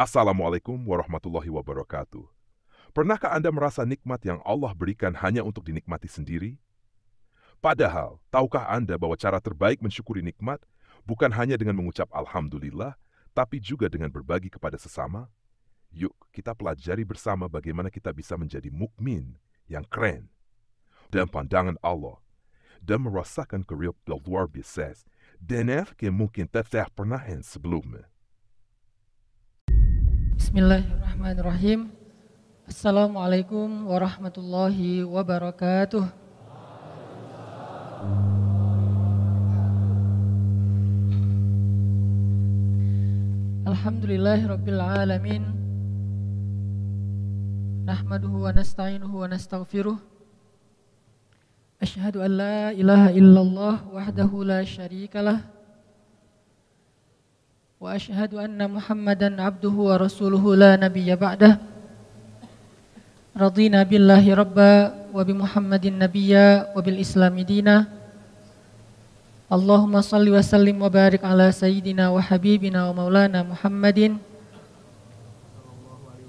Assalamualaikum warahmatullahi wabarakatuh. Pernahkah Anda merasa nikmat yang Allah berikan hanya untuk dinikmati sendiri? Padahal, tahukah Anda bahwa cara terbaik mensyukuri nikmat bukan hanya dengan mengucap Alhamdulillah, tapi juga dengan berbagi kepada sesama? Yuk, kita pelajari bersama bagaimana kita bisa menjadi mukmin yang keren dan pandangan Allah dan merasakan kerelaan luar biasa dan yang mungkin tidak pernah sebelumnya. Bismillahirrahmanirrahim. Assalamualaikum warahmatullahi wabarakatuh. Alhamdulillahirabbil alamin. Nahmaduhu wa nasta'inuhu wa nastaghfiruh. Asyhadu an la ilaha illallah wahdahu la syarikalah. Wa asyhadu anna Muhammadan abduhu wa rasuluhu la nabiyya ba'dah. Radina billahi rabba wa bi Muhammadin nabiyya wa bil islami dina. Allahumma salli wa sallim wa barik ala sayyidina wa habibina wa maulana Muhammadin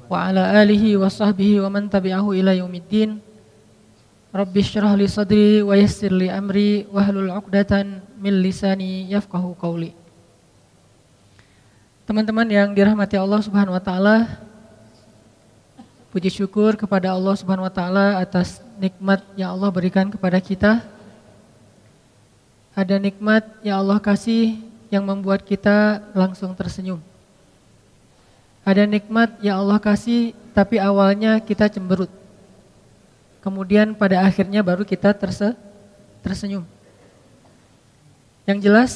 wa ala alihi wa sahbihi wa man tabi'ahu ila yaumiddin. Rabbi syrah li sadri wa yassir li amri wahlul 'uqdatan min lisani yafqahu qawli. Teman-teman yang dirahmati Allah Subhanahu wa taala, puji syukur kepada Allah Subhanahu wa taala atas nikmat yang Allah berikan kepada kita. Ada nikmat yang Allah kasih yang membuat kita langsung tersenyum. Ada nikmat yang Allah kasih tapi awalnya kita cemberut. Kemudian pada akhirnya baru kita tersenyum. Yang jelas,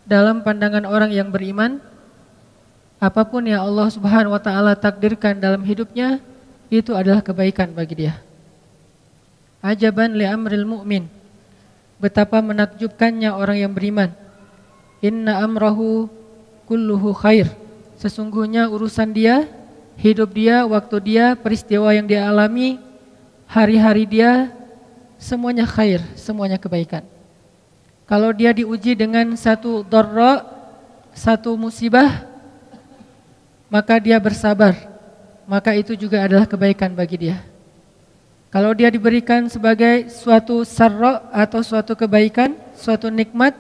dalam pandangan orang yang beriman, apapun yang Allah Subhanahu wa taala takdirkan dalam hidupnya, itu adalah kebaikan bagi dia. Ajaban li amril mu'min. Betapa menakjubkannya orang yang beriman. Inna amrahu kulluhu khair. Sesungguhnya urusan dia, hidup dia, waktu dia, peristiwa yang dia alami, hari-hari dia, semuanya khair, semuanya kebaikan. Kalau dia diuji dengan satu dharra, satu musibah, maka dia bersabar, maka itu juga adalah kebaikan bagi dia. Kalau dia diberikan sebagai suatu sarra atau suatu kebaikan, suatu nikmat,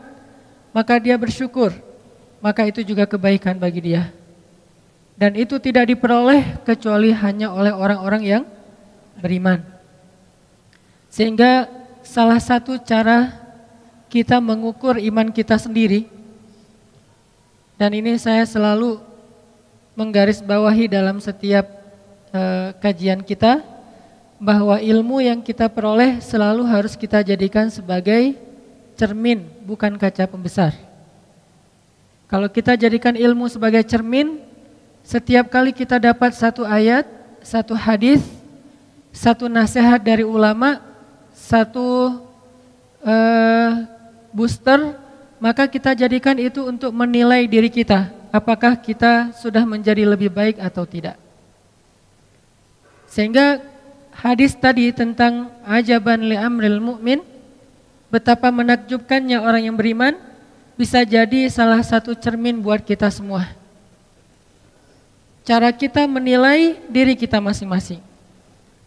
maka dia bersyukur, maka itu juga kebaikan bagi dia. Dan itu tidak diperoleh kecuali hanya oleh orang-orang yang beriman. Sehingga salah satu cara kita mengukur iman kita sendiri, dan ini saya selalu menggarisbawahi dalam setiap kajian kita, bahwa ilmu yang kita peroleh selalu harus kita jadikan sebagai cermin, bukan kaca pembesar. Kalau kita jadikan ilmu sebagai cermin, setiap kali kita dapat satu ayat, satu hadis, satu nasihat dari ulama, satu booster, maka kita jadikan itu untuk menilai diri kita, apakah kita sudah menjadi lebih baik atau tidak. Sehingga hadis tadi tentang ajaban li amril mu'min, betapa menakjubkannya orang yang beriman, bisa jadi salah satu cermin buat kita semua. Cara kita menilai diri kita masing-masing.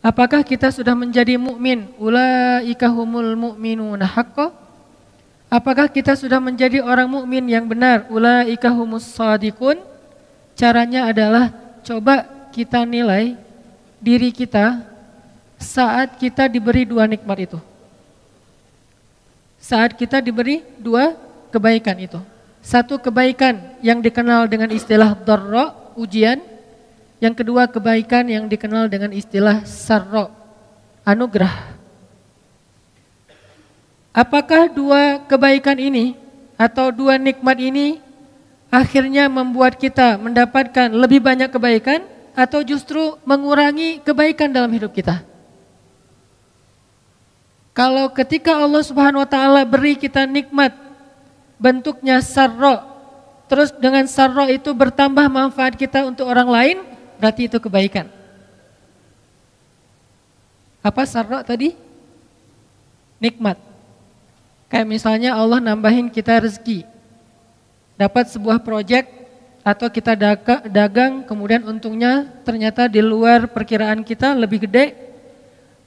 Apakah kita sudah menjadi mukmin? Ulaika humul mu'minuna haqqan. Apakah kita sudah menjadi orang mukmin yang benar? Ulaika humus shadiqun. Caranya adalah coba kita nilai diri kita saat kita diberi dua nikmat itu. Saat kita diberi dua kebaikan itu. Satu kebaikan yang dikenal dengan istilah dharra, ujian. Yang kedua kebaikan yang dikenal dengan istilah sarra, anugerah. Apakah dua kebaikan ini atau dua nikmat ini akhirnya membuat kita mendapatkan lebih banyak kebaikan atau justru mengurangi kebaikan dalam hidup kita? Kalau ketika Allah Subhanahu wa taala beri kita nikmat bentuknya sarra, terus dengan sarra itu bertambah manfaat kita untuk orang lain, berarti itu kebaikan. Apa sarra tadi? Nikmat. Kayak misalnya Allah nambahin kita rezeki, dapat sebuah proyek atau kita dagang kemudian untungnya ternyata di luar perkiraan kita lebih gede.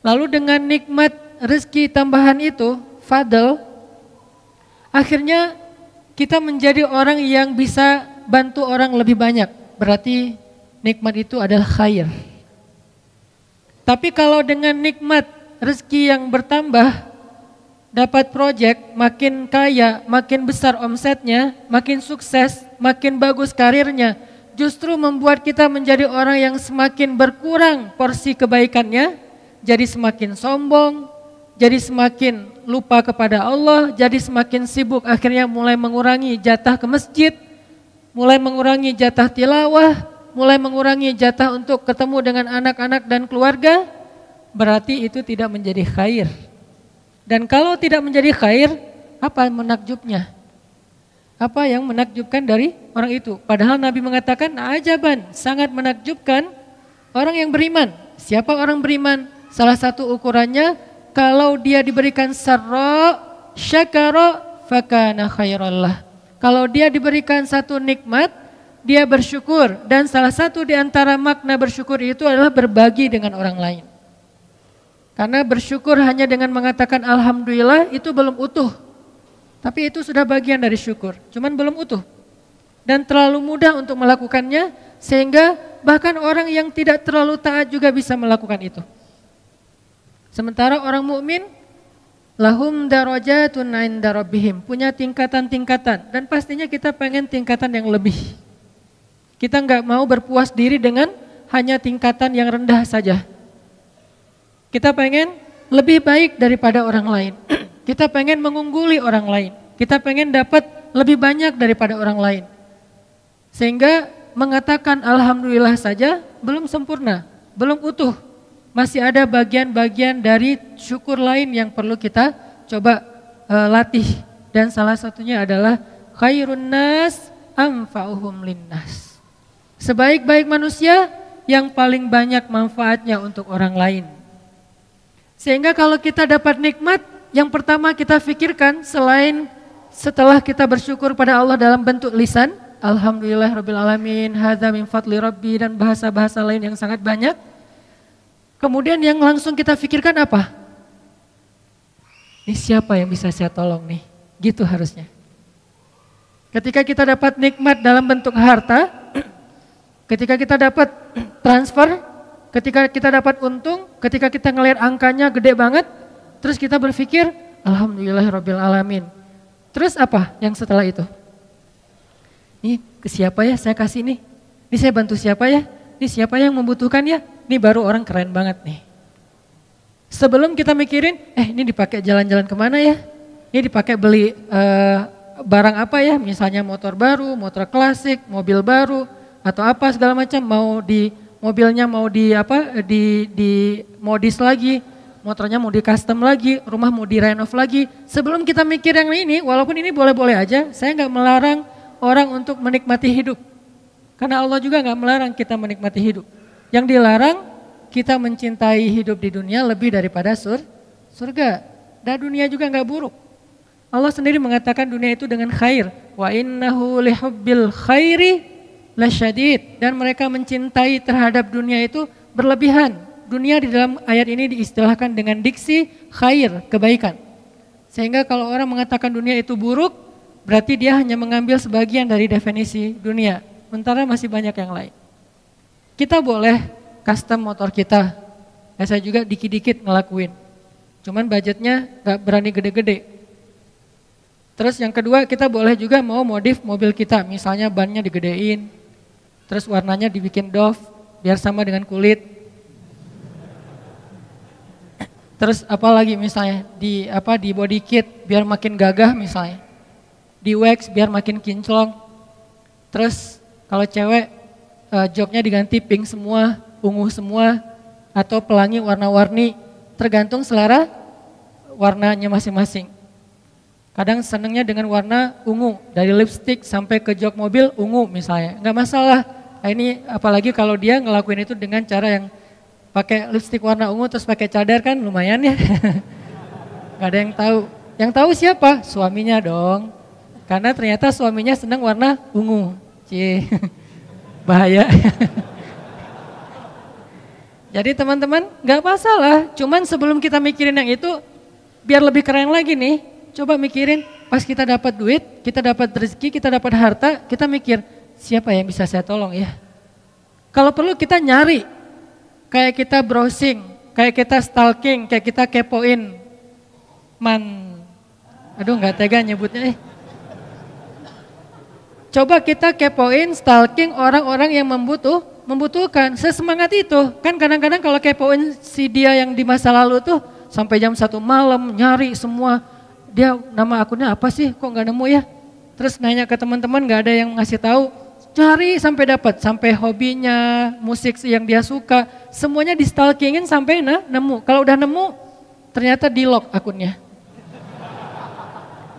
Lalu dengan nikmat rezeki tambahan itu, fadl, akhirnya kita menjadi orang yang bisa bantu orang lebih banyak. Berarti nikmat itu adalah khair. Tapi kalau dengan nikmat rezeki yang bertambah, dapat proyek, makin kaya, makin besar omsetnya, makin sukses, makin bagus karirnya, justru membuat kita menjadi orang yang semakin berkurang porsi kebaikannya, jadi semakin sombong, jadi semakin lupa kepada Allah, jadi semakin sibuk, akhirnya mulai mengurangi jatah ke masjid, mulai mengurangi jatah tilawah, mulai mengurangi jatah untuk ketemu dengan anak-anak dan keluarga, berarti itu tidak menjadi khair. Dan kalau tidak menjadi khair, apa menakjubnya? Apa yang menakjubkan dari orang itu? Padahal Nabi mengatakan, ajaban, sangat menakjubkan orang yang beriman. Siapa orang beriman? Salah satu ukurannya, kalau dia diberikan sarra, syakara, fakana khairallah. Kalau dia diberikan satu nikmat, dia bersyukur. Dan salah satu di antara makna bersyukur itu adalah berbagi dengan orang lain. Karena bersyukur hanya dengan mengatakan alhamdulillah itu belum utuh. Tapi itu sudah bagian dari syukur, cuman belum utuh. Dan terlalu mudah untuk melakukannya sehingga bahkan orang yang tidak terlalu taat juga bisa melakukan itu. Sementara orang mukmin lahum darajatun 'inda rabbihim, punya tingkatan-tingkatan dan pastinya kita pengen tingkatan yang lebih. Kita enggak mau berpuas diri dengan hanya tingkatan yang rendah saja. Kita pengen lebih baik daripada orang lain. Kita pengen mengungguli orang lain. Kita pengen dapat lebih banyak daripada orang lain. Sehingga mengatakan alhamdulillah saja belum sempurna, belum utuh. Masih ada bagian-bagian dari syukur lain yang perlu kita coba latih. Dan salah satunya adalah khairun nas anfa'uhum linnas. Sebaik-baik manusia yang paling banyak manfaatnya untuk orang lain. Sehingga kalau kita dapat nikmat, yang pertama kita pikirkan selain setelah kita bersyukur pada Allah dalam bentuk lisan, alhamdulillah rabbil alamin, hadza min fadli rabbi, dan bahasa-bahasa lain yang sangat banyak. Kemudian yang langsung kita pikirkan apa? Ini siapa yang bisa saya tolong nih? Gitu harusnya. Ketika kita dapat nikmat dalam bentuk harta, ketika kita dapat transfer, ketika kita dapat untung, ketika kita ngelihat angkanya gede banget, terus kita berpikir, alhamdulillahirabbil alamin. Terus apa yang setelah itu? Ini ke siapa ya saya kasih nih? Ini saya bantu siapa ya? Ini siapa yang membutuhkan ya? Ini baru orang keren banget nih. Sebelum kita mikirin, ini dipakai jalan-jalan kemana ya? Ini dipakai beli barang apa ya? Misalnya motor baru, motor klasik, mobil baru, atau apa segala macam, mobilnya mau modis lagi, motornya mau di custom lagi, rumah mau direnov lagi. Sebelum kita mikir yang ini, walaupun ini boleh-boleh aja, saya nggak melarang orang untuk menikmati hidup. Karena Allah juga nggak melarang kita menikmati hidup. Yang dilarang kita mencintai hidup di dunia lebih daripada surga. Dan dunia juga nggak buruk. Allah sendiri mengatakan dunia itu dengan khair. Wa innahu lihubbil khairi lasyadid, dan mereka mencintai terhadap dunia itu berlebihan. Dunia di dalam ayat ini diistilahkan dengan diksi khair, kebaikan. Sehingga kalau orang mengatakan dunia itu buruk, berarti dia hanya mengambil sebagian dari definisi dunia, sementara masih banyak yang lain. Kita boleh custom motor kita, saya juga dikit-dikit ngelakuin. Cuman budgetnya gak berani gede-gede. Terus yang kedua, kita boleh juga mau modif mobil kita, misalnya bannya digedein, terus warnanya dibikin doff biar sama dengan kulit. Terus apalagi misalnya di body kit biar makin gagah misalnya. Di wax biar makin kinclong. Terus kalau cewek joknya diganti pink semua, ungu semua, atau pelangi warna-warni, tergantung selera warnanya masing-masing. Kadang senengnya dengan warna ungu, dari lipstick sampai ke jok mobil ungu misalnya, nggak masalah. Nah, ini apalagi kalau dia ngelakuin itu dengan cara yang pakai lipstick warna ungu terus pakai cadar, kan lumayan ya. Gak ada yang tahu. Yang tahu siapa? Suaminya dong. Karena ternyata suaminya senang warna ungu. Cie, bahaya. Jadi teman-teman gak masalah, cuman sebelum kita mikirin yang itu, biar lebih keren lagi nih, coba mikirin pas kita dapat duit, kita dapat rezeki, kita dapat harta, kita mikir siapa yang bisa saya tolong ya. Kalau perlu kita nyari, kayak kita browsing, kayak kita stalking, kayak kita kepoin. Aduh gak tega nyebutnya. Coba kita kepoin, stalking orang-orang yang membutuhkan, sesemangat itu. Kan kadang-kadang kalau kepoin si dia yang di masa lalu tuh, sampai jam 1 malam nyari semua, dia nama akunnya apa sih, kok nggak nemu ya? Terus nanya ke teman-teman nggak ada yang ngasih tahu, cari sampai dapat, sampai hobinya, musik yang dia suka, semuanya di stalkingin sampai nemu. Kalau udah nemu, ternyata di lock akunnya.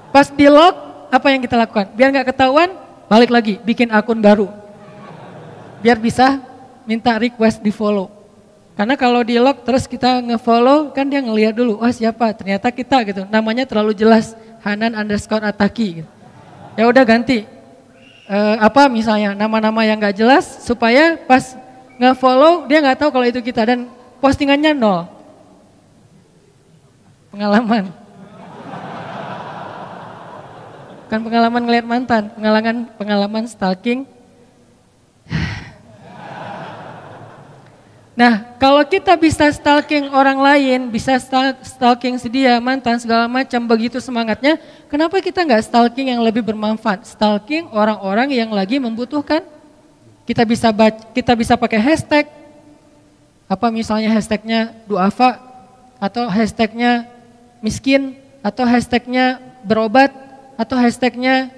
Pas di lock, apa yang kita lakukan? Biar nggak ketahuan, balik lagi, bikin akun baru. Biar bisa minta request di follow. Karena kalau di lock terus kita nge-follow, kan dia ngelihat dulu, wah siapa, ternyata kita gitu. Namanya terlalu jelas, Hanan_Ataki gitu. Ya udah ganti, apa misalnya nama-nama yang gak jelas, supaya pas nge-follow dia gak tahu kalau itu kita, dan postingannya 0. Pengalaman. Bukan pengalaman ngelihat mantan, pengalaman stalking. Nah, kalau kita bisa stalking orang lain, bisa stalking si dia, mantan, segala macam, begitu semangatnya, kenapa kita nggak stalking yang lebih bermanfaat? Stalking orang-orang yang lagi membutuhkan. Kita bisa pakai hashtag, apa misalnya hashtagnya duafa, atau hashtagnya miskin, atau hashtagnya berobat, atau hashtagnya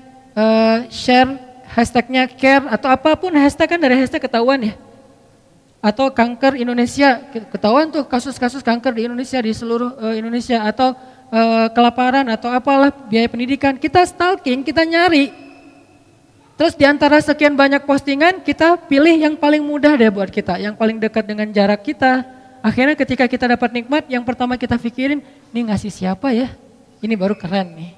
share, hashtagnya care, atau apapun hashtag, kan dari hashtag ketahuan ya. Atau kanker Indonesia, ketahuan tuh kasus-kasus kanker di Indonesia, di seluruh Indonesia, atau kelaparan, atau apalah, biaya pendidikan, kita stalking, kita nyari. Terus di antara sekian banyak postingan, kita pilih yang paling mudah deh buat kita, yang paling dekat dengan jarak kita. Akhirnya ketika kita dapat nikmat, yang pertama kita pikirin, ini ngasih siapa ya? Ini baru keren nih.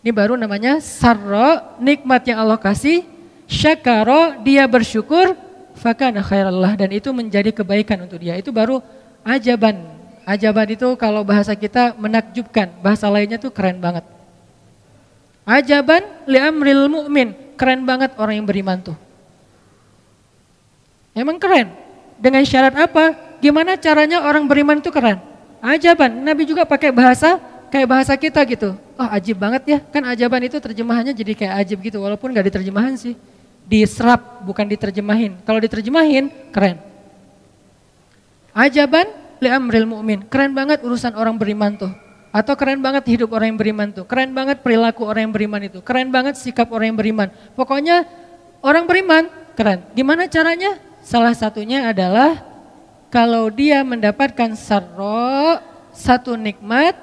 Ini baru namanya sarro, nikmat yang Allah kasih, syakaro, dia bersyukur, fakana khairallah, dan itu menjadi kebaikan untuk dia. Itu baru ajaban. Ajaban itu kalau bahasa kita menakjubkan, bahasa lainnya tuh keren banget. Ajaban li amril mu'min, keren banget orang yang beriman tuh. Emang keren. Dengan syarat apa? Gimana caranya orang beriman itu keren? Ajaban. Nabi juga pakai bahasa kayak bahasa kita gitu. Oh ajib banget ya. Kan ajaban itu terjemahannya jadi kayak ajib gitu, walaupun gak diterjemahan sih. Diserap, bukan diterjemahin. Kalau diterjemahin, keren. Ajaban li amril mu'min. Keren banget urusan orang beriman tuh. Atau keren banget hidup orang yang beriman tuh. Keren banget perilaku orang yang beriman itu. Keren banget sikap orang yang beriman. Pokoknya orang beriman, keren. Gimana caranya? Salah satunya adalah kalau dia mendapatkan sarro, satu nikmat,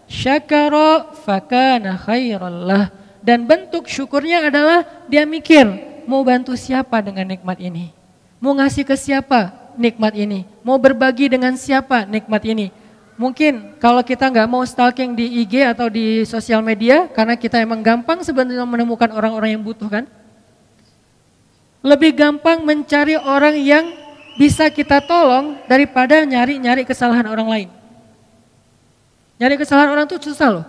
syakaro fakana khairallah. Dan bentuk syukurnya adalah dia mikir, mau bantu siapa dengan nikmat ini? Mau ngasih ke siapa nikmat ini? Mau berbagi dengan siapa nikmat ini? Mungkin kalau kita nggak mau stalking di IG atau di sosial media, karena kita emang gampang sebenarnya menemukan orang-orang yang butuh kan? Lebih gampang mencari orang yang bisa kita tolong daripada nyari-nyari kesalahan orang lain. Nyari kesalahan orang tuh susah loh.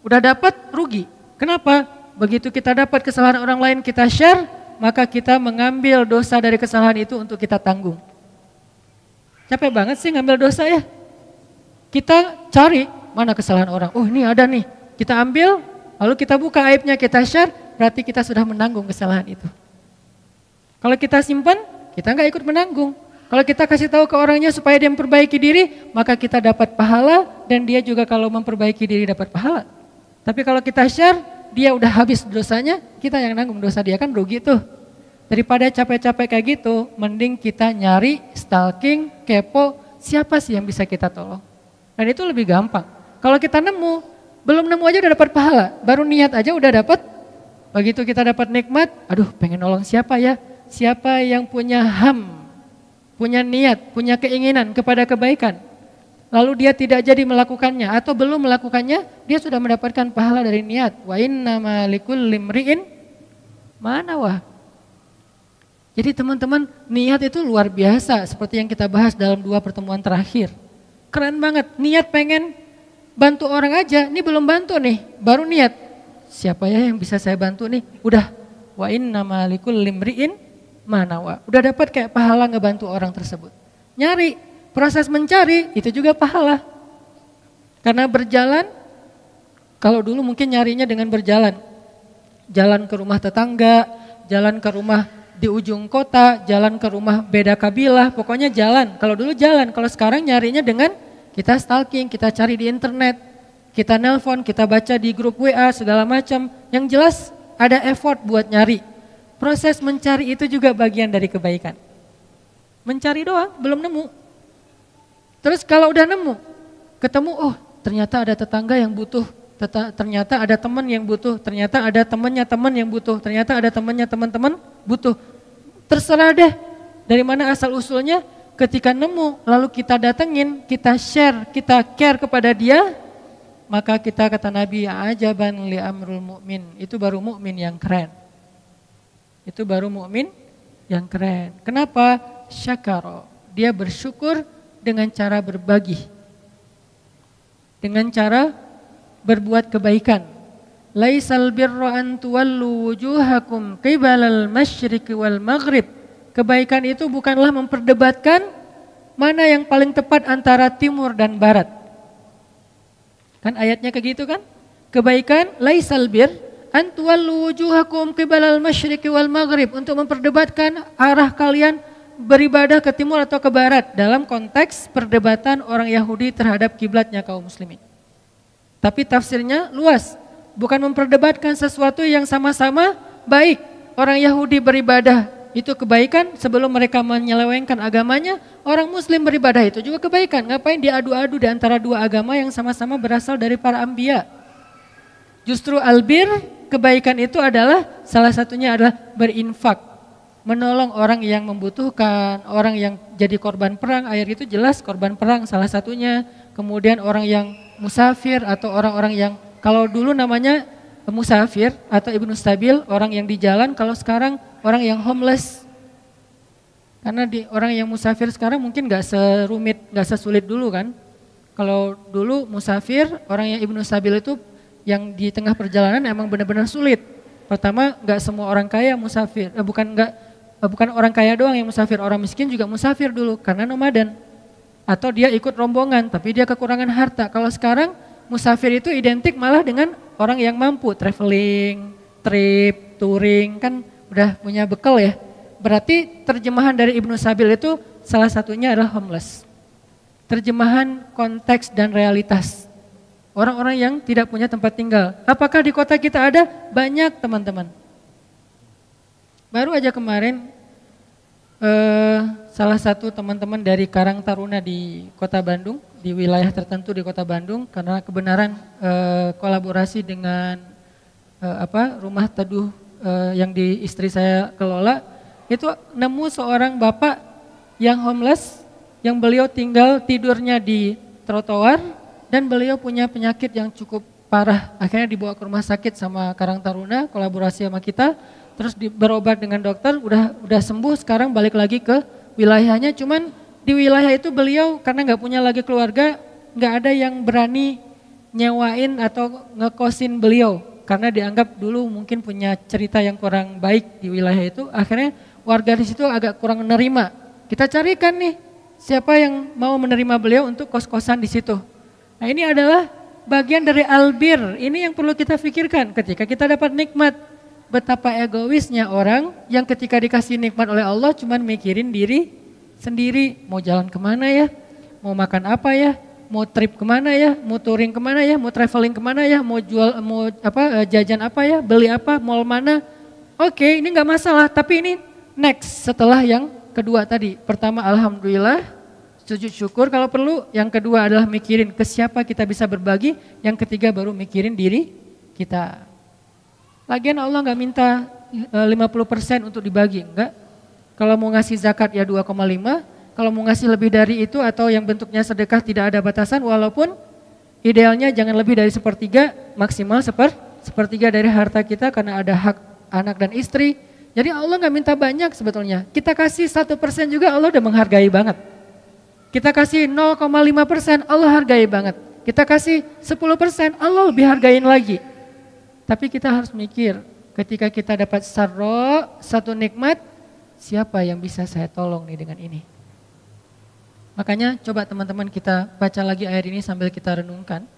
Udah dapat rugi. Kenapa? Begitu kita dapat kesalahan orang lain, kita share, maka kita mengambil dosa dari kesalahan itu untuk kita tanggung. Capek banget sih ngambil dosa ya. Kita cari mana kesalahan orang. Oh ini ada nih, kita ambil, lalu kita buka aibnya, kita share, berarti kita sudah menanggung kesalahan itu. Kalau kita simpan, kita nggak ikut menanggung. Kalau kita kasih tahu ke orangnya supaya dia memperbaiki diri, maka kita dapat pahala, dan dia juga kalau memperbaiki diri dapat pahala. Tapi kalau kita share, dia udah habis dosanya, kita yang nanggung dosa dia, kan rugi tuh. Daripada capek-capek kayak gitu, mending kita nyari, stalking, kepo, siapa sih yang bisa kita tolong. Dan itu lebih gampang. Kalau kita nemu, belum nemu aja udah dapat pahala, baru niat aja udah dapat. Begitu kita dapat nikmat, aduh pengen nolong siapa ya? Siapa yang punya punya niat, punya keinginan kepada kebaikan. Lalu dia tidak jadi melakukannya atau belum melakukannya, dia sudah mendapatkan pahala dari niat. Wa innama likulli imri'in ma nawa. Jadi teman-teman, niat itu luar biasa seperti yang kita bahas dalam 2 pertemuan terakhir. Keren banget, niat pengen bantu orang aja, ini belum bantu nih, baru niat. Siapa ya yang bisa saya bantu nih? Udah, wa innama likulli imri'in ma nawa. Udah dapat kayak pahala ngebantu orang tersebut. Nyari, proses mencari itu juga pahala. Karena berjalan, kalau dulu mungkin nyarinya dengan berjalan. Jalan ke rumah tetangga, jalan ke rumah di ujung kota, jalan ke rumah beda kabilah, pokoknya jalan. Kalau dulu jalan, kalau sekarang nyarinya dengan kita stalking, kita cari di internet, kita nelpon, kita baca di grup WA, segala macam. Yang jelas ada effort buat nyari. Proses mencari itu juga bagian dari kebaikan. Mencari doang, belum nemu. Terus kalau udah nemu, ketemu, oh ternyata ada tetangga yang butuh, ternyata ada teman yang butuh, ternyata ada temannya teman yang butuh, ternyata ada temannya teman-teman butuh. Terserah deh dari mana asal usulnya, ketika nemu lalu kita datengin, kita share, kita care kepada dia, maka kita kata Nabi, ajaban li amrul mu'min, itu baru mukmin yang keren. Itu baru mukmin yang keren. Kenapa? Syakaro, dia bersyukur dengan cara berbagi. Dengan cara berbuat kebaikan. Laisal birra an tuwallu wujuhakum qibalal masyriqi wal maghrib. Kebaikan itu bukanlah memperdebatkan mana yang paling tepat antara timur dan barat. Kan ayatnya kayak gitu kan? Kebaikan laisal bir an tuwallu wujuhakum qibalal masyriqi wal maghrib, untuk memperdebatkan arah kalian beribadah ke timur atau ke barat dalam konteks perdebatan orang Yahudi terhadap kiblatnya kaum muslimin. Tapi tafsirnya luas, bukan memperdebatkan sesuatu yang sama-sama baik. Orang Yahudi beribadah itu kebaikan sebelum mereka menyelewengkan agamanya, orang muslim beribadah itu juga kebaikan. Ngapain diadu-adu di antara dua agama yang sama-sama berasal dari para anbiya? Justru albir, kebaikan itu adalah salah satunya adalah berinfak, menolong orang yang membutuhkan, orang yang jadi korban perang, air itu jelas korban perang salah satunya. Kemudian orang yang musafir atau orang-orang yang kalau dulu namanya musafir atau ibnu stabil, orang yang di jalan, kalau sekarang orang yang homeless. Karena orang yang musafir sekarang mungkin gak serumit, gak sesulit dulu kan. Kalau dulu musafir, orang yang ibnu stabil itu yang di tengah perjalanan emang benar-benar sulit. Pertama, gak semua orang kaya musafir, bukan orang kaya doang yang musafir, orang miskin juga musafir dulu karena nomaden. Atau dia ikut rombongan tapi dia kekurangan harta. Kalau sekarang musafir itu identik malah dengan orang yang mampu, traveling, trip, touring, kan udah punya bekal ya. Berarti terjemahan dari Ibnu Sabil itu salah satunya adalah homeless. Terjemahan konteks dan realitas. Orang-orang yang tidak punya tempat tinggal. Apakah di kota kita ada? Banyak teman-teman. Baru aja kemarin salah satu teman-teman dari Karang Taruna di Kota Bandung, di wilayah tertentu di Kota Bandung, karena kebenaran kolaborasi dengan rumah teduh yang di istri saya kelola, itu nemu seorang bapak yang homeless, yang beliau tinggal tidurnya di trotoar dan beliau punya penyakit yang cukup parah. Akhirnya dibawa ke rumah sakit sama Karang Taruna, kolaborasi sama kita. Terus berobat dengan dokter, udah sembuh, sekarang balik lagi ke wilayahnya. Cuman di wilayah itu beliau karena nggak punya lagi keluarga, nggak ada yang berani nyewain atau ngekosin beliau. Karena dianggap dulu mungkin punya cerita yang kurang baik di wilayah itu. Akhirnya warga di situ agak kurang menerima. Kita carikan nih siapa yang mau menerima beliau untuk kos-kosan di situ. Nah ini adalah bagian dari albir, ini yang perlu kita pikirkan ketika kita dapat nikmat. Betapa egoisnya orang yang ketika dikasih nikmat oleh Allah cuman mikirin diri sendiri. Mau jalan kemana ya, mau makan apa ya, mau trip kemana ya, mau touring kemana ya, mau traveling kemana ya, mau jajan apa ya, beli apa, mall mana. Oke, ini gak masalah, tapi ini next setelah yang kedua tadi. Pertama alhamdulillah, sujud syukur kalau perlu. Yang kedua adalah mikirin ke siapa kita bisa berbagi. Yang ketiga baru mikirin diri kita. Lagian Allah nggak minta 50% untuk dibagi, enggak. Kalau mau ngasih zakat ya 2,5, kalau mau ngasih lebih dari itu atau yang bentuknya sedekah tidak ada batasan, walaupun idealnya jangan lebih dari 1/3, maksimal sepertiga dari harta kita karena ada hak anak dan istri. Jadi Allah nggak minta banyak sebetulnya. Kita kasih 1% juga Allah udah menghargai banget. Kita kasih 0,5% Allah hargai banget. Kita kasih 10% Allah lebih hargain lagi. Tapi kita harus mikir, ketika kita dapat sarro, satu nikmat, siapa yang bisa saya tolong nih dengan ini? Makanya coba teman-teman kita baca lagi ayat ini sambil kita renungkan.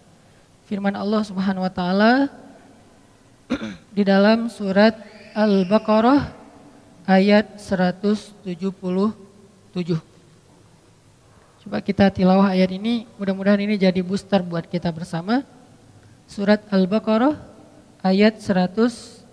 Firman Allah Subhanahu wa taala di dalam surat Al-Baqarah ayat 177. Coba kita tilawah ayat ini, mudah-mudahan ini jadi booster buat kita bersama. Surat Al-Baqarah ayat 177.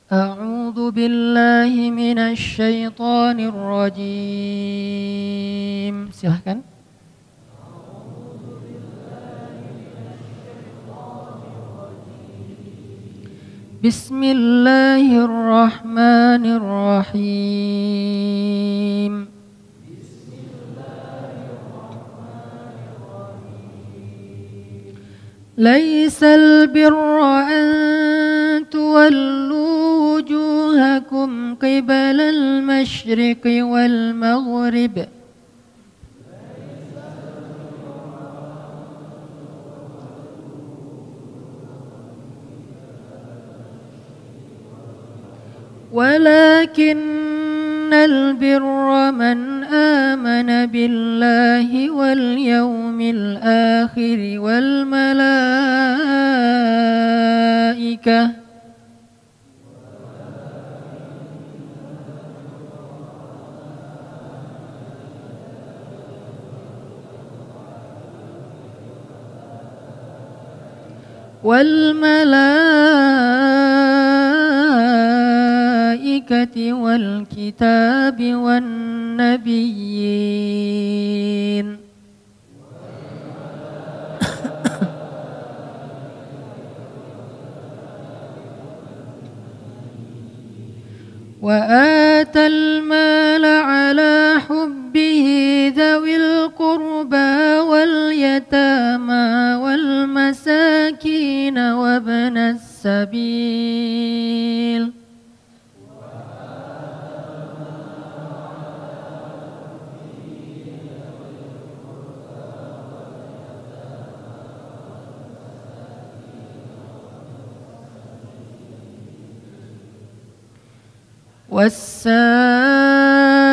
A'udzu billahi minasy syaithanir rajim. Silahkan. Bismillahirrahmanirrahim. Laisal birra an tuwallu wujuhakum qibalal masyriqi wal maghrib. ولكن البر من آمن بالله واليوم الآخر والملائكة والكتاب والنبيين وآتى المال على حبه ذوي القربى واليتامى والمساكين وابن السبيل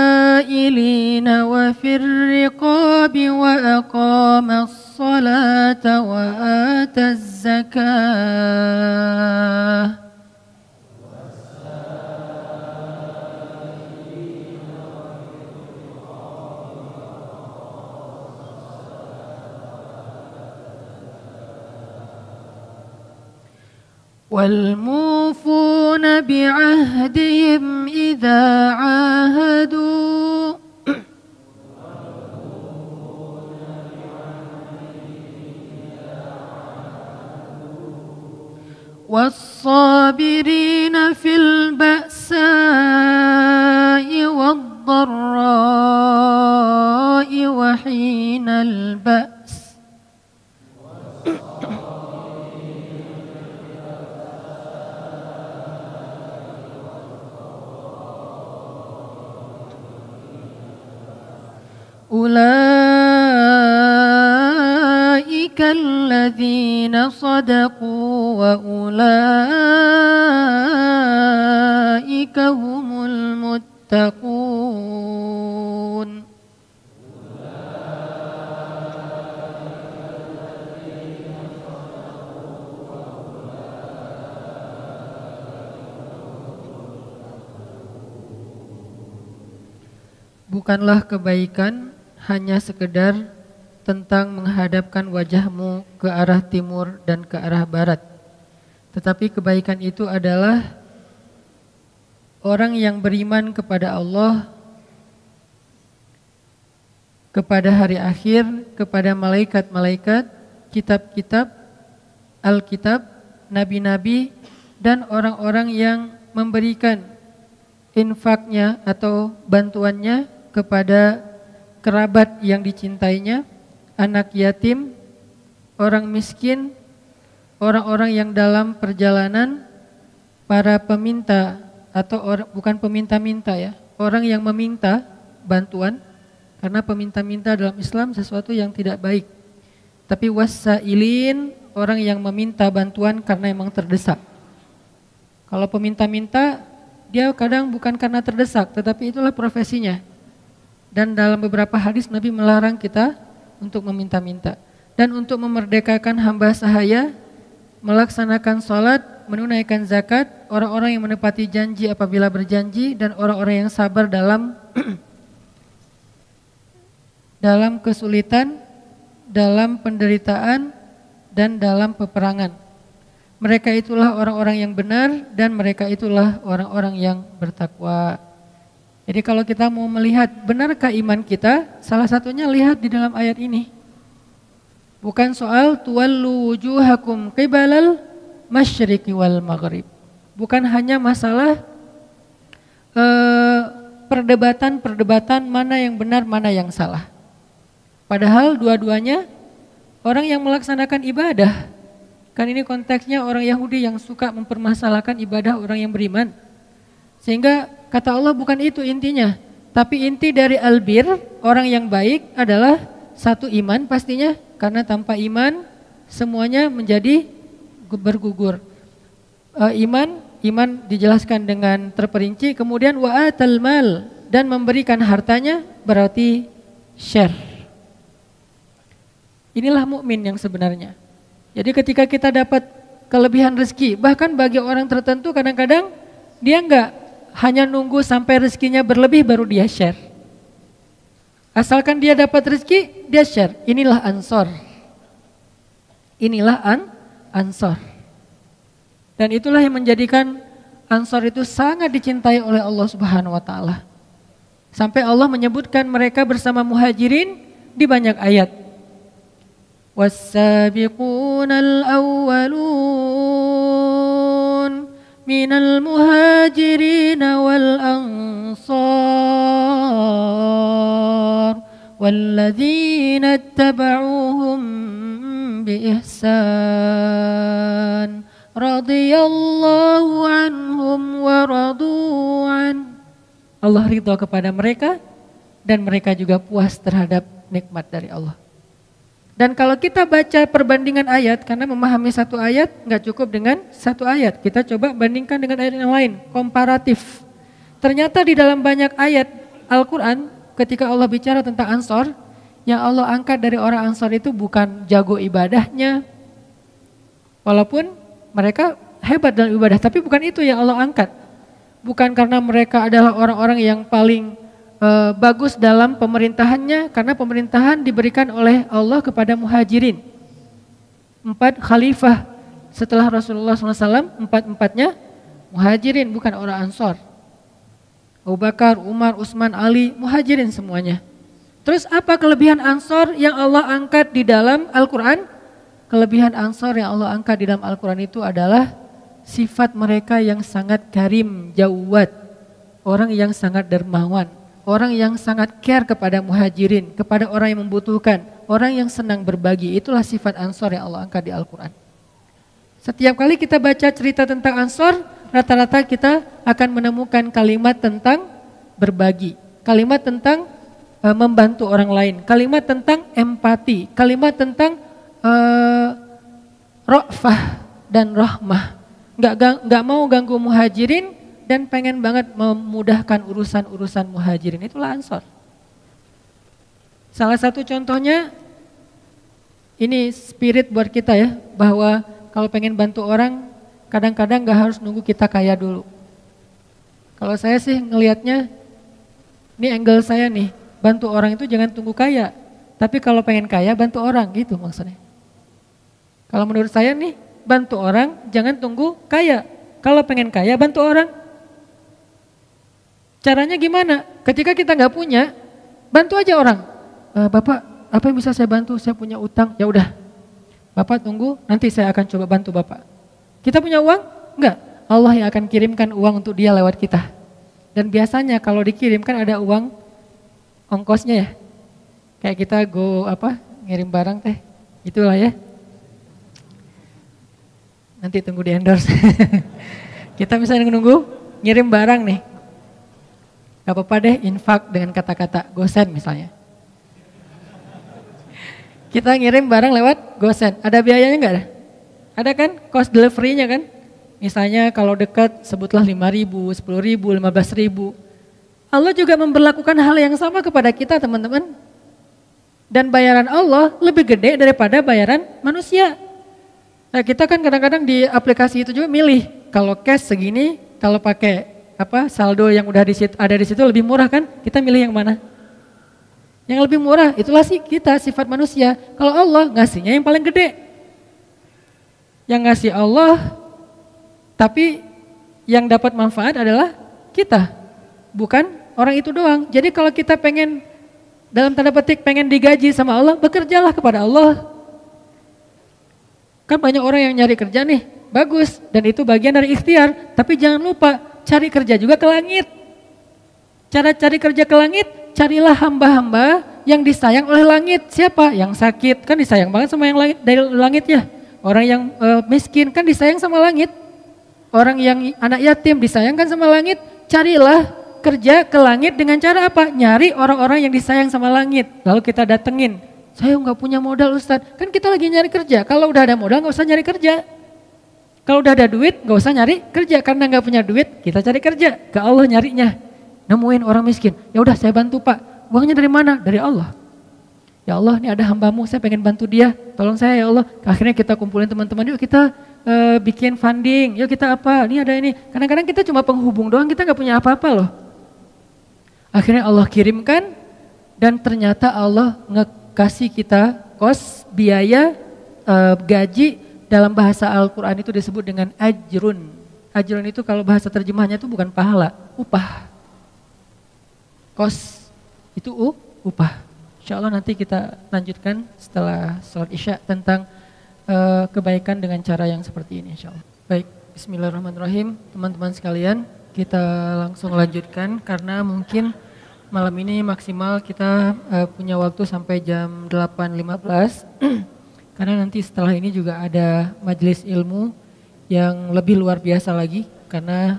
والسائلين وفي الرقاب وأقام الصلاة وآتى الزكاة والموفون بعهدهم إذا عاهدوا والصابرين في البأساء والضراء وحين البأس أولئك الذين صدقوا وأولئك هم المتقون. Bukanlah kebaikan hanya sekedar tentang menghadapkan wajahmu ke arah timur dan ke arah barat. Tetapi kebaikan itu adalah orang yang beriman kepada Allah, kepada hari akhir, kepada malaikat-malaikat, kitab-kitab, Alkitab, nabi-nabi, dan orang-orang yang memberikan infaknya atau bantuannya kepada kerabat yang dicintainya, anak yatim, orang miskin, orang-orang yang dalam perjalanan, para peminta atau bukan peminta-minta ya, orang yang meminta bantuan, karena peminta-minta dalam Islam sesuatu yang tidak baik. Tapi wasailin, orang yang meminta bantuan karena emang terdesak. Kalau peminta-minta, dia kadang bukan karena terdesak, tetapi itulah profesinya. Dan dalam beberapa hadis Nabi melarang kita untuk meminta-minta. Dan untuk memerdekakan hamba sahaya, melaksanakan sholat, menunaikan zakat, orang-orang yang menepati janji apabila berjanji, dan orang-orang yang sabar dalam dalam kesulitan, dalam penderitaan, dan dalam peperangan. Mereka itulah orang-orang yang benar dan mereka itulah orang-orang yang bertakwa. Jadi kalau kita mau melihat benarkah iman kita, salah satunya lihat di dalam ayat ini. Bukan soal tuwallu wujuhakum qibalal masyriqi wal maghrib. Bukan hanya masalah perdebatan mana yang benar, mana yang salah. Padahal dua-duanya orang yang melaksanakan ibadah. Kan ini konteksnya orang Yahudi yang suka mempermasalahkan ibadah orang yang beriman. Sehingga kata Allah bukan itu intinya. Tapi inti dari albir, orang yang baik adalah satu iman pastinya. Karena tanpa iman semuanya menjadi bergugur. Iman dijelaskan dengan terperinci. Kemudian wa'atal mal, dan memberikan hartanya berarti share. Inilah mukmin yang sebenarnya. Jadi ketika kita dapat kelebihan rezeki, bahkan bagi orang tertentu kadang-kadang dia enggak hanya nunggu sampai rezekinya berlebih baru dia share. Asalkan dia dapat rezeki, dia share. Inilah ansor. Inilah ansor. Dan itulah yang menjadikan ansor itu sangat dicintai oleh Allah Subhanahu wa taala. Sampai Allah menyebutkan mereka bersama muhajirin di banyak ayat. والسابقون الأولون من المهاجرين والأنصار والذين اتبعوهم بإحسان رضي الله عنهم ورضوا عنه. Allah ridha kepada mereka dan mereka juga puas terhadap nikmat dari Allah. Dan kalau kita baca perbandingan ayat, karena memahami satu ayat nggak cukup dengan satu ayat, kita coba bandingkan dengan ayat yang lain, komparatif. Ternyata di dalam banyak ayat Al-Quran, ketika Allah bicara tentang Ansor, yang Allah angkat dari orang Ansor itu bukan jago ibadahnya, walaupun mereka hebat dalam ibadah, tapi bukan itu yang Allah angkat. Bukan karena mereka adalah orang-orang yang paling bagus dalam pemerintahannya, karena pemerintahan diberikan oleh Allah kepada muhajirin. 4 khalifah setelah Rasulullah SAW, 4-4-nya muhajirin, bukan orang Ansor. Abu Bakar, Umar, Utsman, Ali, muhajirin semuanya. Terus apa kelebihan Ansor yang Allah angkat di dalam Al-Quran? Kelebihan Ansor yang Allah angkat di dalam Al-Quran itu adalah sifat mereka yang sangat karim, jawad, orang yang sangat dermawan. Orang yang sangat care kepada muhajirin, kepada orang yang membutuhkan, orang yang senang berbagi. Itulah sifat Ansor yang Allah angkat di Al-Quran. Setiap kali kita baca cerita tentang Ansor, rata-rata kita akan menemukan kalimat tentang berbagi, kalimat tentang membantu orang lain, kalimat tentang empati, kalimat tentang ra'fah dan rahmah. Nggak mau ganggu muhajirin, dan pengen banget memudahkan urusan-urusan muhajirin. Itulah Ansor. Salah satu contohnya, ini spirit buat kita ya, bahwa kalau pengen bantu orang, kadang-kadang gak harus nunggu kita kaya dulu. Kalau saya sih ngelihatnya, ini angle saya nih, bantu orang itu jangan tunggu kaya, tapi kalau pengen kaya bantu orang, gitu maksudnya. Kalau menurut saya nih, bantu orang jangan tunggu kaya, kalau pengen kaya bantu orang. Caranya gimana? Ketika kita nggak punya, bantu aja orang. Bapak, apa yang bisa saya bantu? Saya punya utang. Ya udah, Bapak tunggu, nanti saya akan coba bantu Bapak. Kita punya uang? Enggak. Allah yang akan kirimkan uang untuk dia lewat kita. Dan biasanya kalau dikirim kan ada uang ongkosnya ya. Kayak kita ngirim barang teh, itulah ya. Nanti tunggu di endorse. Kita misalnya nunggu ngirim barang nih. Gak apa-apa deh infak dengan kata-kata gosen misalnya. Kita ngirim barang lewat gosen, ada biayanya nggak ada? Ada kan cost delivery-nya kan? Misalnya kalau dekat sebutlah 5.000, 10.000, 15.000. Allah juga memberlakukan hal yang sama kepada kita teman-teman. Dan bayaran Allah lebih gede daripada bayaran manusia. Nah kita kan kadang-kadang di aplikasi itu juga milih. Kalau cash segini, kalau pakai saldo yang udah ada di situ lebih murah kan? Kita milih yang mana? Yang lebih murah, itulah sih kita sifat manusia. Kalau Allah ngasihnya yang paling gede. Yang ngasih Allah, tapi yang dapat manfaat adalah kita, bukan orang itu doang. Jadi kalau kita pengen, dalam tanda petik pengen digaji sama Allah, bekerjalah kepada Allah. Kan banyak orang yang nyari kerja nih, bagus, dan itu bagian dari ikhtiar. Tapi jangan lupa, cari kerja juga ke langit. Cara cari kerja ke langit, carilah hamba-hamba yang disayang oleh langit. Siapa? Yang sakit, kan disayang banget sama yang langit, dari langit ya. Orang yang miskin kan disayang sama langit. Orang yang anak yatim disayangkan sama langit. Carilah kerja ke langit dengan cara apa? Nyari orang-orang yang disayang sama langit. Lalu kita datengin. Saya nggak punya modal Ustadz. Kan kita lagi nyari kerja. Kalau udah ada modal nggak usah nyari kerja. Kalau udah ada duit nggak usah nyari kerja. Karena nggak punya duit kita cari kerja. Ke Allah nyarinya. Nemuin orang miskin. Ya udah saya bantu Pak. Uangnya dari mana? Dari Allah. Ya Allah, ini ada hambamu, saya pengen bantu dia. Tolong saya ya Allah. Akhirnya kita kumpulin teman-teman, yuk kita bikin funding. Yuk kita apa? Ini ada ini. Kadang-kadang kita cuma penghubung doang, kita nggak punya apa-apa loh. Akhirnya Allah kirimkan dan ternyata Allah ngekasih kita kos, biaya, gaji. Dalam bahasa Al-Quran itu disebut dengan ajrun. Ajrun itu kalau bahasa terjemahnya itu bukan pahala, upah. Kos itu upah. Insya Allah nanti kita lanjutkan setelah sholat isya tentang kebaikan dengan cara yang seperti ini insya Allah. Baik, bismillahirrahmanirrahim. Teman-teman sekalian, kita langsung lanjutkan karena mungkin malam ini maksimal kita punya waktu sampai jam 8.15. Karena nanti setelah ini juga ada majelis ilmu yang lebih luar biasa lagi. Karena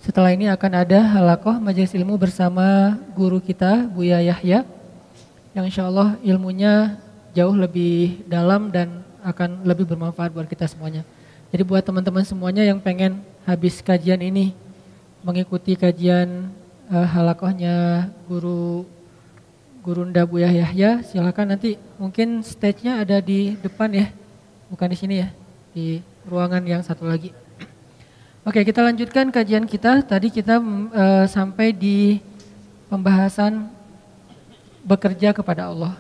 setelah ini akan ada halaqah majelis ilmu bersama guru kita, Buya Yahya. Yang insya Allah ilmunya jauh lebih dalam dan akan lebih bermanfaat buat kita semuanya. Jadi buat teman-teman semuanya yang pengen habis kajian ini mengikuti kajian halaqahnya Gurunda Buya Yahya, silakan nanti mungkin stage-nya ada di depan ya, bukan di sini ya, di ruangan yang satu lagi. Oke, kita lanjutkan kajian kita. Tadi kita sampai di pembahasan bekerja kepada Allah.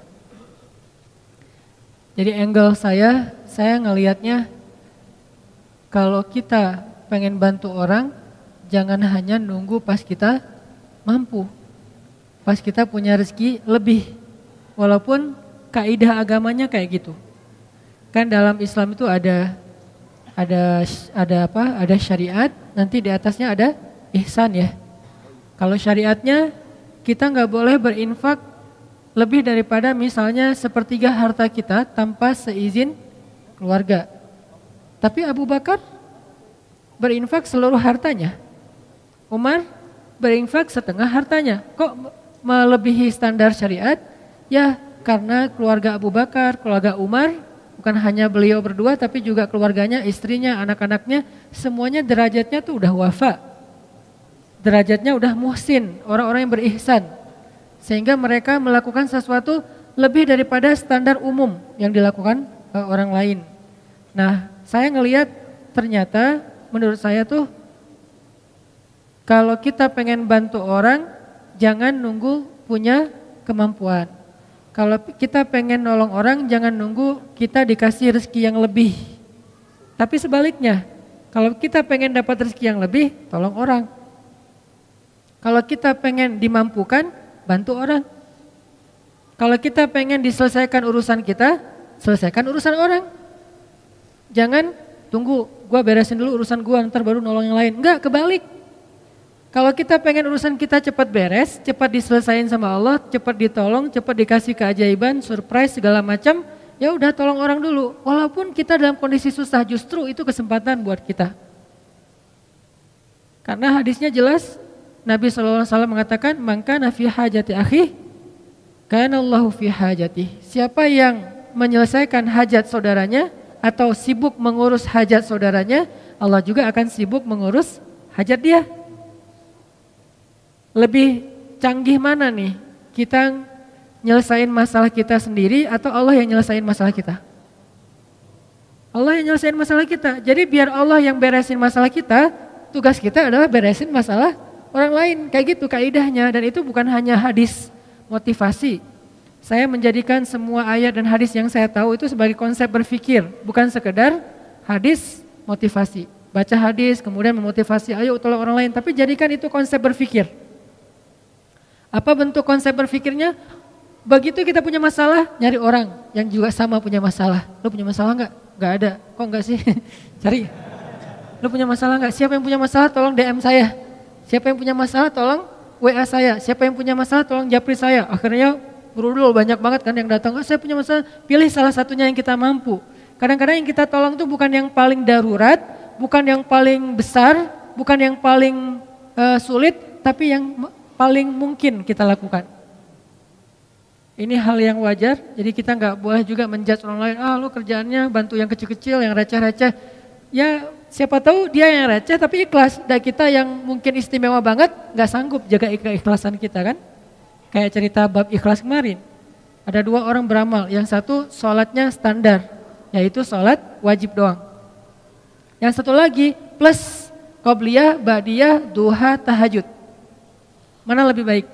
Jadi angle saya ngelihatnya kalau kita pengen bantu orang, jangan hanya nunggu pas kita mampu. Pas kita punya rezeki lebih. Walaupun kaidah agamanya kayak gitu. Kan dalam Islam itu ada syariat, nanti di atasnya ada ihsan ya. Kalau syariatnya kita nggak boleh berinfak lebih daripada misalnya sepertiga harta kita tanpa seizin keluarga. Tapi Abu Bakar berinfak seluruh hartanya. Umar berinfak setengah hartanya. Kok melebihi standar syariat? Ya karena keluarga Abu Bakar, keluarga Umar, bukan hanya beliau berdua tapi juga keluarganya, istrinya, anak-anaknya, semuanya derajatnya tuh udah wafa. Derajatnya udah muhsin, orang-orang yang berihsan. Sehingga mereka melakukan sesuatu lebih daripada standar umum yang dilakukan orang lain. Nah, saya ngelihat ternyata menurut saya tuh kalau kita pengen bantu orang, jangan nunggu punya kemampuan. Kalau kita pengen nolong orang, jangan nunggu kita dikasih rezeki yang lebih. Tapi sebaliknya, kalau kita pengen dapat rezeki yang lebih, tolong orang. Kalau kita pengen dimampukan, bantu orang. Kalau kita pengen diselesaikan urusan kita, selesaikan urusan orang. Jangan tunggu, gua beresin dulu urusan gua, ntar baru nolong yang lain. Enggak, kebalik. Kalau kita pengen urusan kita cepat beres, cepat diselesain sama Allah, cepat ditolong, cepat dikasih keajaiban, surprise segala macam, ya udah tolong orang dulu. Walaupun kita dalam kondisi susah, justru itu kesempatan buat kita. Karena hadisnya jelas, Nabi SAW mengatakan, "Man kana fi hajati akhi, kana Allahu fi hajati." Siapa yang menyelesaikan hajat saudaranya atau sibuk mengurus hajat saudaranya, Allah juga akan sibuk mengurus hajat dia. Lebih canggih mana nih? Kita nyelesain masalah kita sendiri atau Allah yang nyelesain masalah kita? Allah yang nyelesain masalah kita. Jadi biar Allah yang beresin masalah kita, tugas kita adalah beresin masalah orang lain. Kayak gitu kaidahnya, dan itu bukan hanya hadis motivasi. Saya menjadikan semua ayat dan hadis yang saya tahu itu sebagai konsep berpikir, bukan sekedar hadis motivasi. Baca hadis kemudian memotivasi, ayo tolong orang lain, tapi jadikan itu konsep berpikir. Apa bentuk konsep berpikirnya? Begitu kita punya masalah, nyari orang yang juga sama punya masalah. Lo punya masalah enggak? Enggak ada. Kok enggak sih? Cari. Lo punya masalah enggak? Siapa yang punya masalah tolong DM saya. Siapa yang punya masalah tolong WA saya. Siapa yang punya masalah tolong japri saya. Akhirnya berudul banyak banget kan yang datang. Saya punya masalah, pilih salah satunya yang kita mampu. Kadang-kadang yang kita tolong itu bukan yang paling darurat, bukan yang paling besar, bukan yang paling sulit, tapi yang paling mungkin kita lakukan. Ini hal yang wajar, jadi kita nggak boleh juga menjudge orang lain, lo kerjaannya bantu yang kecil-kecil, yang receh-receh. Ya siapa tahu dia yang receh tapi ikhlas, dan kita yang mungkin istimewa banget nggak sanggup jaga keikhlasan kita kan. Kayak cerita bab ikhlas kemarin, ada 2 orang beramal, yang satu sholatnya standar, yaitu sholat wajib doang. Yang satu lagi plus qobliyah, ba'diyah, duha, tahajud. Mana lebih baik?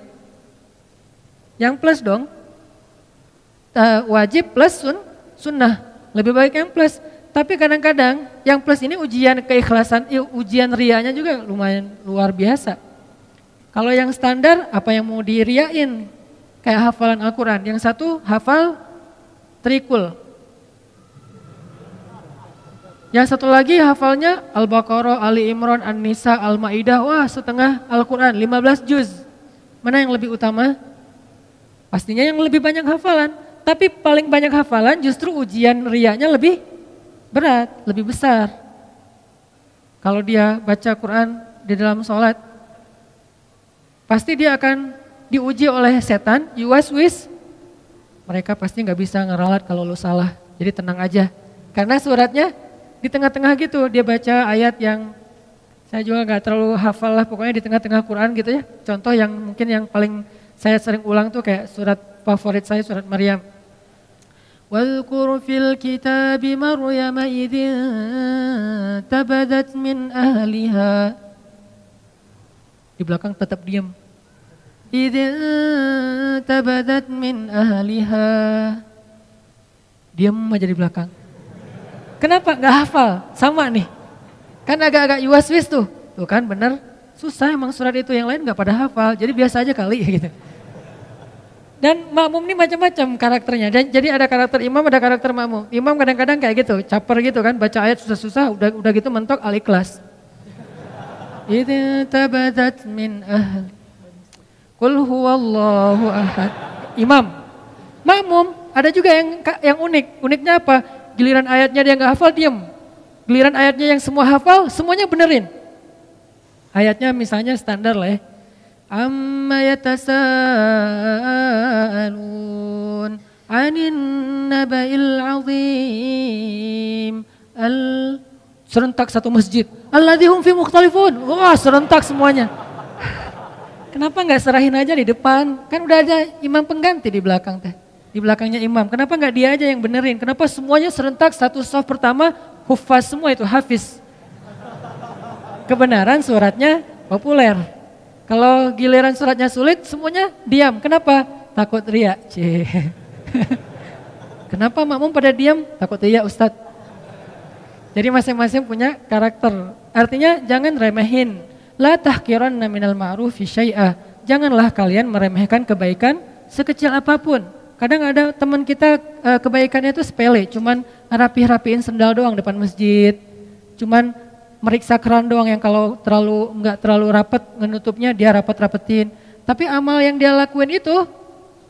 Yang plus dong. Wajib plus sunnah. Lebih baik yang plus. Tapi kadang-kadang yang plus ini ujian keikhlasan, ujian rianya juga lumayan luar biasa. Kalau yang standar apa yang mau diriain? Kayak hafalan Al-Quran. Yang satu hafal trikul. Yang satu lagi hafalnya Al-Baqarah, Ali Imran, An-Nisa, Al-Maidah, wah setengah Al-Quran, 15 juz. Mana yang lebih utama? Pastinya yang lebih banyak hafalan. Tapi paling banyak hafalan justru ujian riyanya lebih berat, lebih besar. Kalau dia baca Quran di dalam sholat, pasti dia akan diuji oleh setan, yuwaswis. Mereka pasti nggak bisa ngeralat kalau lo salah, jadi tenang aja. Karena suratnya di tengah-tengah gitu, dia baca ayat yang saya juga nggak terlalu hafal lah, pokoknya di tengah-tengah Quran gitu ya. Contoh yang mungkin yang paling saya sering ulang tuh kayak surat favorit saya, surat Maryam. Wadhkur fil kitabi Maryam idzin tabadat min ahliha. Di belakang tetap diam. Idzin tabadat min ahliha. Diam aja di belakang. Kenapa nggak hafal? Sama nih. Kan agak-agak yuwaswis tuh. Tuh kan bener. Susah emang surat itu, yang lain nggak pada hafal. Jadi biasa aja kali gitu. Dan makmum ini macam-macam karakternya. Dan jadi ada karakter imam, ada karakter makmum. Imam kadang-kadang kayak gitu, caper gitu kan, baca ayat susah-susah, udah gitu mentok Al-Ikhlas. Idza tabadat min ahli. Qul huwallahu ahad. Imam. Makmum ada juga yang unik. Uniknya apa? Giliran ayatnya dia nggak hafal, diam. Giliran ayatnya yang semua hafal, semuanya benerin. Ayatnya misalnya standar lah ya. Amma yatasaalun 'anin naba'il 'azim. Serentak satu masjid. Alladzi hum fi mukhtalifun. Wah, serentak semuanya. Kenapa nggak serahin aja di depan? Kan udah ada imam pengganti di belakang teh. Di belakangnya imam. Kenapa nggak dia aja yang benerin? Kenapa semuanya serentak satu shaf pertama hufaz semua itu, hafiz. Kebenaran suratnya populer. Kalau giliran suratnya sulit, semuanya diam. Kenapa? Takut riya. Kenapa makmum pada diam? Takut riya, Ustadz. Jadi masing-masing punya karakter. Artinya jangan remehin. La tahqiranna minal ma'rufi syai'a. Janganlah kalian meremehkan kebaikan sekecil apapun. Kadang ada teman kita kebaikannya itu sepele, cuman rapi-rapiin sendal doang depan masjid. Cuman meriksa keran doang yang kalau nggak terlalu rapat menutupnya dia rapetin. Tapi amal yang dia lakuin itu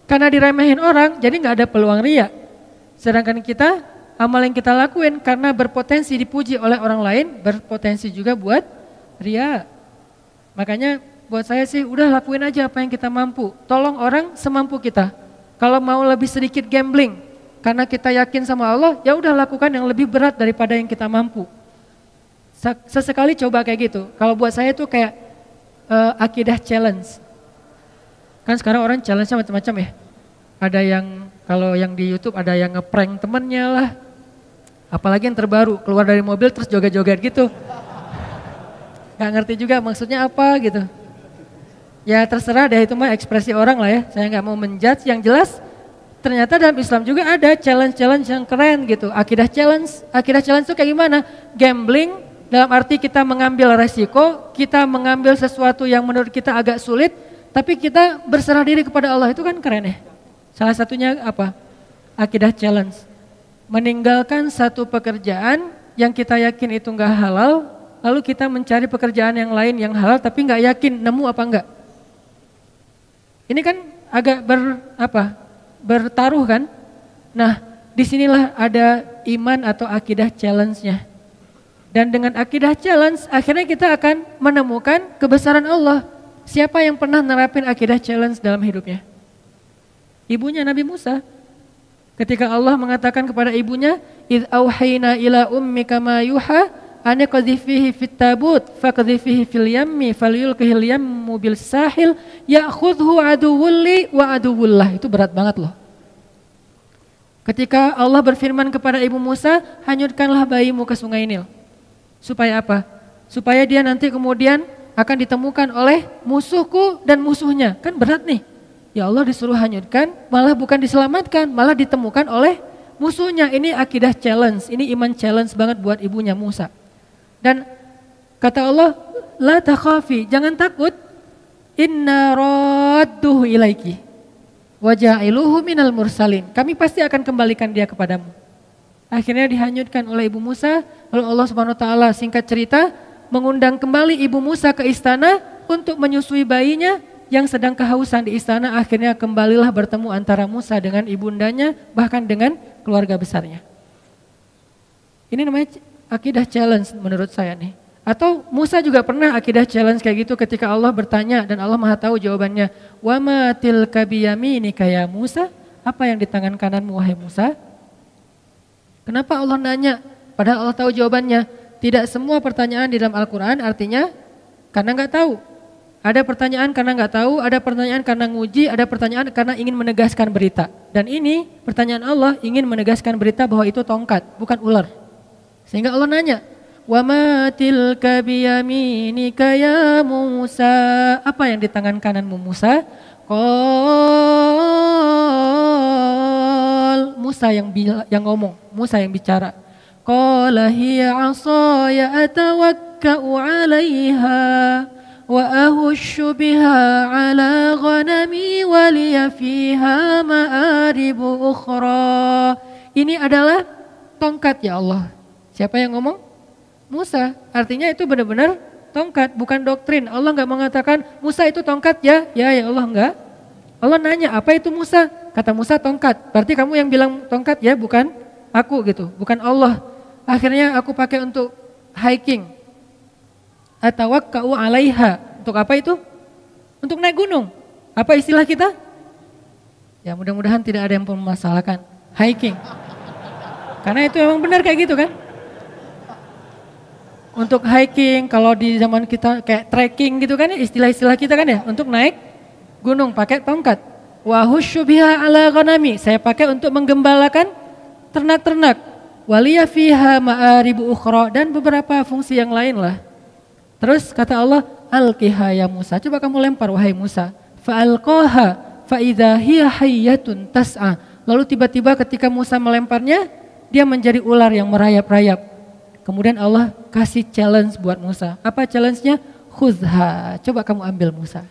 karena diremehin orang jadi nggak ada peluang ria. Sedangkan kita amal yang kita lakuin karena berpotensi dipuji oleh orang lain berpotensi juga buat ria. Makanya buat saya sih udah lakuin aja apa yang kita mampu. Tolong orang semampu kita. Kalau mau lebih sedikit gambling karena kita yakin sama Allah ya udah lakukan yang lebih berat daripada yang kita mampu. Sesekali coba kayak gitu. Kalau buat saya itu kayak akidah challenge. Kan sekarang orang challenge-nya macam-macam ya. Ada yang kalau yang di YouTube ada yang ngeprank temennya lah. Apalagi yang terbaru keluar dari mobil terus joget-joget gitu. Gak ngerti juga maksudnya apa gitu. Ya terserah deh itu mah ekspresi orang lah ya. Saya gak mau menjudge. Yang jelas ternyata dalam Islam juga ada challenge-challenge yang keren gitu. Akidah challenge itu kayak gimana? Gambling. Dalam arti kita mengambil resiko, kita mengambil sesuatu yang menurut kita agak sulit, tapi kita berserah diri kepada Allah, itu kan keren ya. Salah satunya apa? Akidah challenge. Meninggalkan satu pekerjaan yang kita yakin itu enggak halal, lalu kita mencari pekerjaan yang lain yang halal tapi enggak yakin nemu apa enggak. Ini kan agak bertaruh kan? Nah, disinilah ada iman atau akidah challenge-nya. Dan dengan akidah challenge, akhirnya kita akan menemukan kebesaran Allah. Siapa yang pernah nerapin akidah challenge dalam hidupnya? Ibunya Nabi Musa. Ketika Allah mengatakan kepada ibunya, "Idz auhayna ila ummika ma yuha, an qadhifihi fit tabut, faqdhifihi fil yammi, falyulqihil yammu bil sahil, ya'khudhu aduwwul li wa aduwwullah." Itu berat banget loh. Ketika Allah berfirman kepada ibu Musa, "Hanyutkanlah bayimu ke sungai Nil." Supaya apa? Supaya dia nanti kemudian akan ditemukan oleh musuhku dan musuhnya. Kan berat nih. Ya Allah disuruh hanyutkan, malah bukan diselamatkan, malah ditemukan oleh musuhnya. Ini akidah challenge, ini iman challenge banget buat ibunya Musa. Dan kata Allah, la takhafi, jangan takut. Inna radduhu ilaiki wa ja'iluhu minal mursalin. Kami pasti akan kembalikan dia kepadamu. Akhirnya dihanyutkan oleh ibu Musa, lalu Allah Subhanahu wa taala singkat cerita mengundang kembali ibu Musa ke istana untuk menyusui bayinya yang sedang kehausan di istana. Akhirnya kembalilah bertemu antara Musa dengan ibundanya, bahkan dengan keluarga besarnya. Ini namanya akidah challenge menurut saya nih. Atau Musa juga pernah akidah challenge kayak gitu ketika Allah bertanya dan Allah Maha tahu jawabannya. Wa ma tilka biyaminika ya Musa? Apa yang di tangan kananmu wahai Musa? Kenapa Allah nanya? Padahal Allah tahu jawabannya. Tidak semua pertanyaan di dalam Al-Quran artinya karena nggak tahu. Ada pertanyaan karena nggak tahu, ada pertanyaan karena nguji, ada pertanyaan karena ingin menegaskan berita. Dan ini pertanyaan Allah ingin menegaskan berita bahwa itu tongkat, bukan ular. Sehingga Allah nanya, "Wa ma tilka biyaminika ya Musa?" Apa yang di tangan kananmu Musa? Musa yang ngomong, Musa yang bicara. Qala hiya 'asaya atawakka'u 'alaiha wa ahushu biha 'ala ghanami wa liya fiha ma'aribu ukhra. Ini adalah tongkat ya Allah. Siapa yang ngomong? Musa. Artinya itu benar-benar tongkat, bukan doktrin. Allah enggak mengatakan Musa itu tongkat ya. Ya Allah enggak. Allah nanya, apa itu Musa? Kata Musa tongkat. Berarti kamu yang bilang tongkat ya, bukan aku gitu, bukan Allah. Akhirnya aku pakai untuk hiking. Atawakka'u 'alaiha. Untuk apa itu? Untuk naik gunung. Apa istilah kita? Ya mudah-mudahan tidak ada yang mempermasalahkan. Hiking. Karena itu memang benar kayak gitu kan? Untuk hiking, kalau di zaman kita kayak trekking gitu kan ya, istilah-istilah kita kan ya, untuk naik gunung pakai tongkat. Wa husyu biha 'ala ghanami. Saya pakai untuk menggembalakan ternak-ternak. Waliya fiha ma'aribu ukhra, dan beberapa fungsi yang lain lah. Terus kata Allah, alqiha ya Musa. Coba kamu lempar wahai Musa. Fa'alqaha fa idza hiya hayyatun tas'a. Lalu tiba-tiba ketika Musa melemparnya, dia menjadi ular yang merayap-rayap. Kemudian Allah kasih challenge buat Musa. Apa challenge-nya? Khudha. Coba kamu ambil Musa.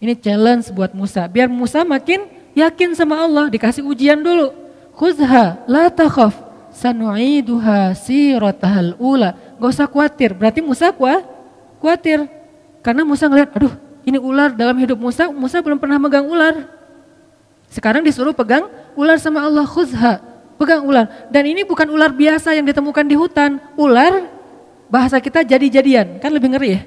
Ini challenge buat Musa. Biar Musa makin yakin sama Allah. Dikasih ujian dulu. Khudha la takhaf. Sanu'iduha siratahal ula. gak usah khawatir. Berarti Musa khawatir. Karena Musa ngeliat, aduh ini ular dalam hidup Musa, Musa belum pernah megang ular. Sekarang disuruh pegang ular sama Allah, khuzha, pegang ular. Dan ini bukan ular biasa yang ditemukan di hutan. Ular, bahasa kita jadi-jadian, kan lebih ngeri ya.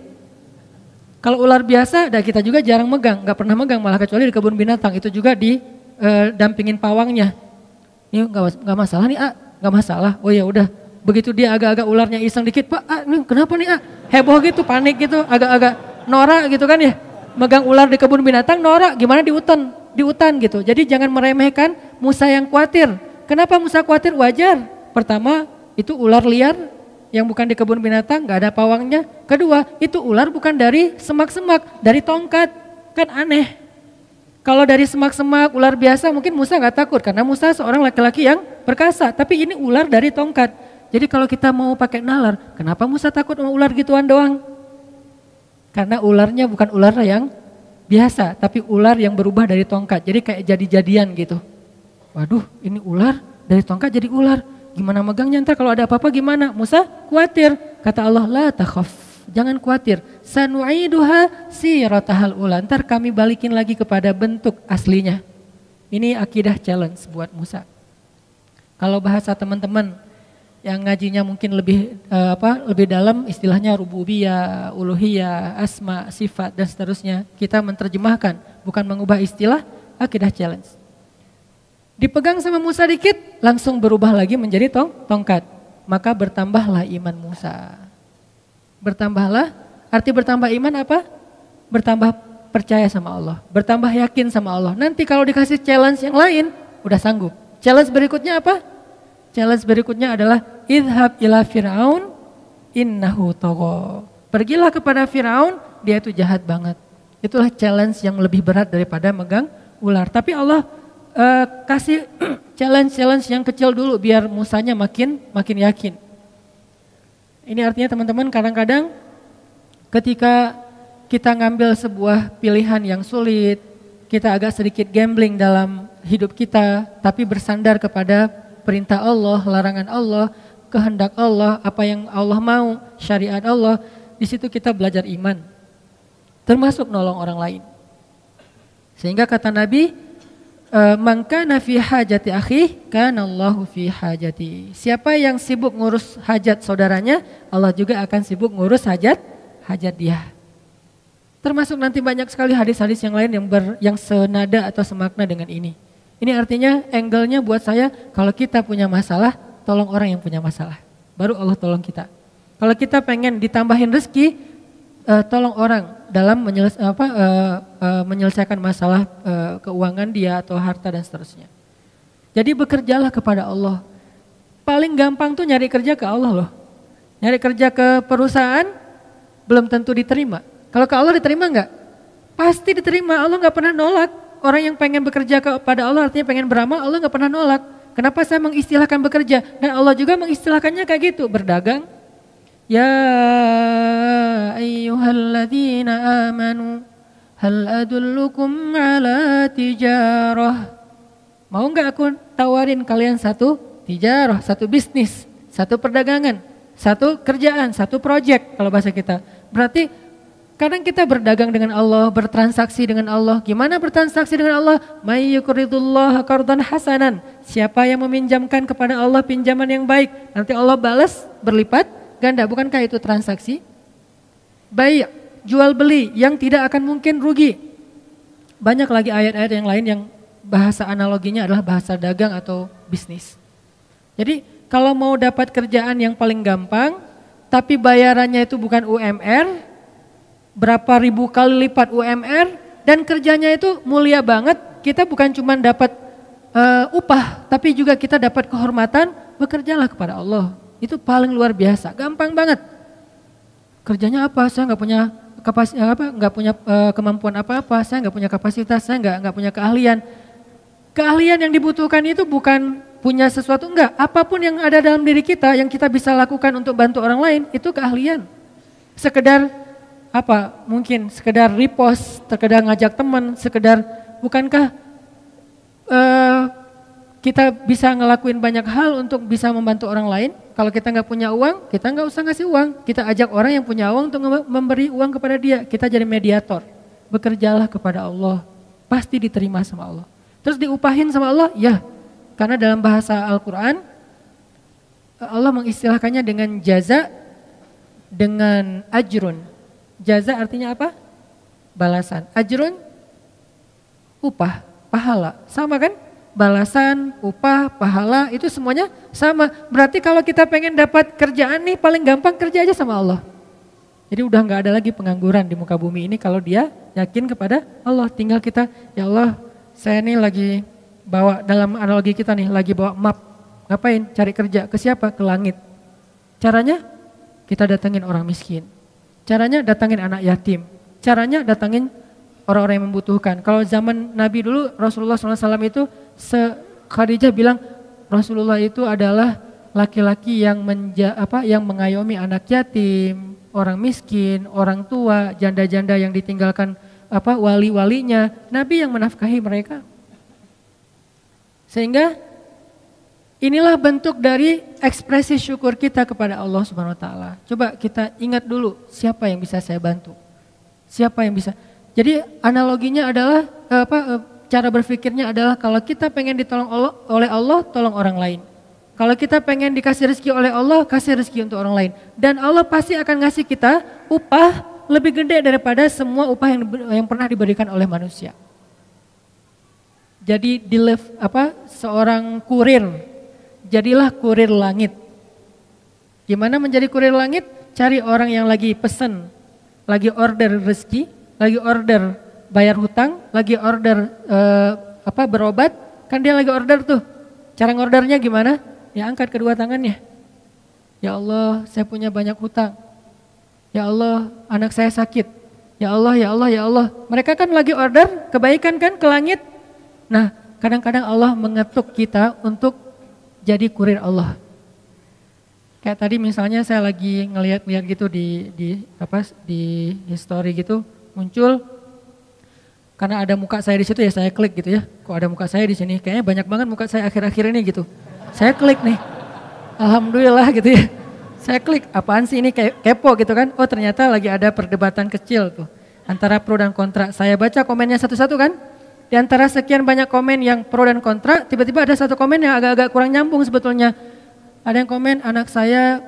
Kalau ular biasa, kita juga jarang megang, gak pernah megang, malah kecuali di kebun binatang. Itu juga didampingin pawangnya. Ini gak masalah nih, gak masalah. Oh ya udah, begitu dia agak-agak ularnya iseng dikit, Pak, ini kenapa nih, heboh gitu, panik gitu, agak-agak norak gitu kan ya. Megang ular di kebun binatang norak, gimana di hutan gitu. Jadi jangan meremehkan Musa yang khawatir. Kenapa Musa khawatir? Wajar. Pertama, itu ular liar yang bukan di kebun binatang, gak ada pawangnya. Kedua, itu ular bukan dari semak-semak, dari tongkat. Kan aneh. Kalau dari semak-semak, ular biasa mungkin Musa gak takut. Karena Musa seorang laki-laki yang perkasa. Tapi ini ular dari tongkat. Jadi kalau kita mau pakai nalar, kenapa Musa takut sama ular gituan doang? Karena ularnya bukan ular yang biasa, tapi ular yang berubah dari tongkat. Jadi kayak jadi-jadian gitu. Waduh, ini ular dari tongkat jadi ular. Gimana megangnya ntar kalau ada apa-apa gimana? Musa khawatir. Kata Allah, la takhaf, jangan khawatir. Sanu'iduha siratahal ula. Ntar kami balikin lagi kepada bentuk aslinya. Ini akidah challenge buat Musa. Kalau bahasa teman-teman yang ngajinya mungkin lebih dalam, istilahnya rububiyah, uluhiyah, asma, sifat dan seterusnya. Kita menerjemahkan, bukan mengubah istilah, akidah challenge. Dipegang sama Musa dikit, langsung berubah lagi menjadi tongkat. Maka bertambahlah iman Musa. Bertambahlah, arti bertambah iman apa? Bertambah percaya sama Allah, bertambah yakin sama Allah. Nanti kalau dikasih challenge yang lain, udah sanggup. Challenge berikutnya apa? Challenge berikutnya adalah idhab ila Fir'aun innahu tagha. Pergilah kepada Fir'aun, dia itu jahat banget. Itulah challenge yang lebih berat daripada megang ular. Tapi Allah kasih challenge yang kecil dulu biar Musanya makin yakin. Ini artinya teman-teman, kadang-kadang ketika kita ngambil sebuah pilihan yang sulit, kita agak sedikit gambling dalam hidup kita, tapi bersandar kepada perintah Allah, larangan Allah, kehendak Allah, apa yang Allah mau, syariat Allah. Di situ kita belajar iman, termasuk nolong orang lain. Sehingga kata Nabi, man kana fi hajati akhi kana Allahu fi hajati. Siapa yang sibuk ngurus hajat saudaranya, Allah juga akan sibuk ngurus hajat dia. Termasuk nanti banyak sekali hadis-hadis yang lain yang senada atau semakna dengan ini. Ini artinya angle-nya buat saya, kalau kita punya masalah, tolong orang yang punya masalah. Baru Allah tolong kita. Kalau kita pengen ditambahin rezeki, tolong orang dalam menyelesaikan masalah keuangan dia atau harta dan seterusnya. Jadi bekerjalah kepada Allah. Paling gampang tuh nyari kerja ke Allah loh. Nyari kerja ke perusahaan belum tentu diterima. Kalau ke Allah diterima enggak? Pasti diterima. Allah enggak pernah nolak. Orang yang pengen bekerja kepada Allah artinya pengen beramal, Allah enggak pernah nolak. Kenapa saya mengistilahkan bekerja? Dan Allah juga mengistilahkannya kayak gitu, berdagang. Ya ayyuhalladzina amanu hal adullukum ala tijarah. Mau enggak aku tawarin kalian satu tijarah, satu bisnis, satu perdagangan, satu kerjaan, satu proyek kalau bahasa kita. Berarti kadang kita berdagang dengan Allah, bertransaksi dengan Allah. Gimana bertransaksi dengan Allah? May yuqridullaha qardan hasanan. Siapa yang meminjamkan kepada Allah pinjaman yang baik, nanti Allah balas berlipat ganda. Bukankah itu transaksi? Baik, jual beli yang tidak akan mungkin rugi. Banyak lagi ayat-ayat yang lain yang bahasa analoginya adalah bahasa dagang atau bisnis. Jadi kalau mau dapat kerjaan yang paling gampang, tapi bayarannya itu bukan UMR, berapa ribu kali lipat UMR, dan kerjanya itu mulia banget, kita bukan cuma dapat upah, tapi juga kita dapat kehormatan, bekerjalah kepada Allah. Itu paling luar biasa, gampang banget. Kerjanya apa? Saya nggak punya kemampuan apa-apa, saya nggak punya kapasitas, saya nggak punya keahlian. Keahlian yang dibutuhkan itu bukan punya sesuatu, enggak. Apapun yang ada dalam diri kita yang kita bisa lakukan untuk bantu orang lain, itu keahlian. Sekedar apa? Mungkin sekedar repost, sekedar ngajak teman, sekedar, bukankah kita bisa ngelakuin banyak hal untuk bisa membantu orang lain? Kalau kita nggak punya uang, kita nggak usah ngasih uang. Kita ajak orang yang punya uang untuk memberi uang kepada dia. Kita jadi mediator. Bekerjalah kepada Allah. Pasti diterima sama Allah. Terus diupahin sama Allah? Ya. Karena dalam bahasa Al-Quran, Allah mengistilahkannya dengan jaza, dengan ajrun. Jaza artinya apa? Balasan. Ajrun, upah, pahala. Sama kan? Balasan, upah, pahala, itu semuanya sama. Berarti kalau kita pengen dapat kerjaan nih, paling gampang kerja aja sama Allah. Jadi udah gak ada lagi pengangguran di muka bumi ini kalau dia yakin kepada Allah. Tinggal kita, ya Allah, saya nih lagi bawa, dalam analogi kita nih, lagi bawa map. Ngapain? Cari kerja. Ke siapa? Ke langit. Caranya? Kita datangin orang miskin. Caranya datangin anak yatim. Caranya datangin orang-orang yang membutuhkan. Kalau zaman Nabi dulu, Rasulullah SAW itu, Khadijah bilang Rasulullah itu adalah laki-laki yang yang mengayomi anak yatim, orang miskin, orang tua, janda-janda yang ditinggalkan wali-walinya. Nabi yang menafkahi mereka. Sehingga inilah bentuk dari ekspresi syukur kita kepada Allah Subhanahu wa taala. Coba kita ingat dulu, siapa yang bisa saya bantu? Siapa yang bisa? Jadi analoginya adalah cara berpikirnya adalah kalau kita pengen ditolong oleh Allah, tolong orang lain. Kalau kita pengen dikasih rezeki oleh Allah, kasih rezeki untuk orang lain. Dan Allah pasti akan ngasih kita upah lebih gede daripada semua upah yang pernah diberikan oleh manusia. Jadi seorang kurir, jadilah kurir langit. Gimana menjadi kurir langit? Cari orang yang lagi pesen, lagi order rezeki, lagi order bayar hutang, lagi order berobat, kan dia lagi order tuh. Cara ngordernya gimana? Ya angkat kedua tangannya. Ya Allah, saya punya banyak hutang. Ya Allah, anak saya sakit. Ya Allah, ya Allah, ya Allah. Mereka kan lagi order kebaikan kan ke langit. Nah, kadang-kadang Allah mengetuk kita untuk jadi kurir Allah. Kayak tadi misalnya saya lagi ngelihat gitu di history gitu muncul. Karena ada muka saya di situ ya saya klik gitu ya. Kok ada muka saya di sini? Kayaknya banyak banget muka saya akhir-akhir ini gitu. Saya klik nih. Alhamdulillah gitu ya. Saya klik, apaan sih ini kepo gitu kan. Oh ternyata lagi ada perdebatan kecil tuh. Antara pro dan kontra. Saya baca komennya satu-satu kan. Di antara sekian banyak komen yang pro dan kontra, tiba-tiba ada satu komen yang agak-agak kurang nyambung sebetulnya. Ada yang komen, anak saya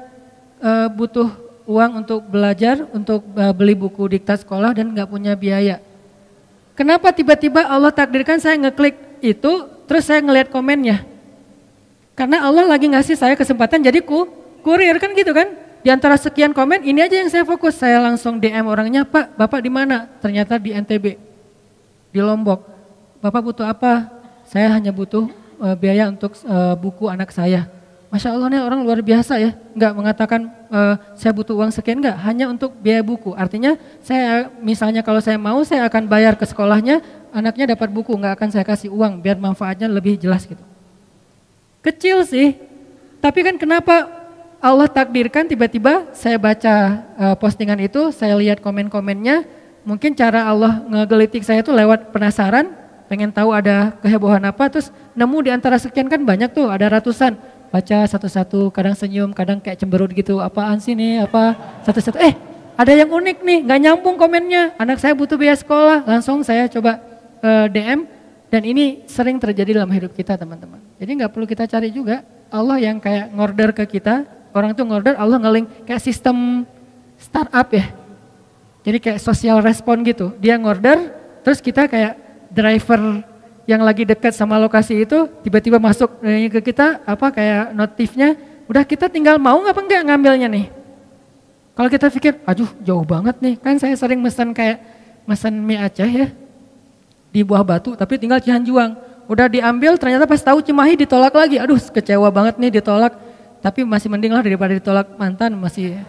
butuh uang untuk belajar, untuk beli buku diktat sekolah dan gak punya biaya. Kenapa tiba-tiba Allah takdirkan saya ngeklik itu, terus saya ngelihat komennya. Karena Allah lagi ngasih saya kesempatan jadi kurir kan gitu kan. Di antara sekian komen, ini aja yang saya fokus. Saya langsung DM orangnya, Pak, Bapak di mana? Ternyata di NTB, di Lombok. Bapak butuh apa? Saya hanya butuh biaya untuk buku anak saya. Masya Allah nih orang luar biasa ya, nggak mengatakan saya butuh uang sekian, nggak, hanya untuk biaya buku. Artinya saya misalnya kalau saya mau saya akan bayar ke sekolahnya, anaknya dapat buku, nggak akan saya kasih uang biar manfaatnya lebih jelas gitu. Kecil sih, tapi kan kenapa Allah takdirkan tiba-tiba saya baca postingan itu, saya lihat komen-komennya, mungkin cara Allah ngegelitik saya itu lewat penasaran, pengen tahu ada kehebohan apa, terus nemu di antara sekian kan banyak tuh, ada ratusan. Baca satu-satu, kadang senyum, kadang kayak cemberut gitu, apaan sih nih, satu-satu, ada yang unik nih, gak nyambung komennya, anak saya butuh biaya sekolah, langsung saya coba DM, dan ini sering terjadi dalam hidup kita teman-teman. Jadi gak perlu kita cari juga, Allah yang kayak ngorder ke kita, orang tuh ngorder, Allah nge-link kayak sistem startup ya, jadi kayak social respon gitu, dia ngorder, terus kita kayak driver yang lagi dekat sama lokasi itu tiba-tiba masuk ke kita kayak notifnya, udah kita tinggal mau apa enggak ngambilnya nih. Kalau kita pikir, aduh jauh banget nih, kan saya sering mesen mie Aceh ya di Buah Batu, tapi tinggal Cihanjuang. Udah diambil ternyata pas tahu Cimahi ditolak lagi, aduh kecewa banget nih ditolak. Tapi masih mending lah daripada ditolak mantan masih.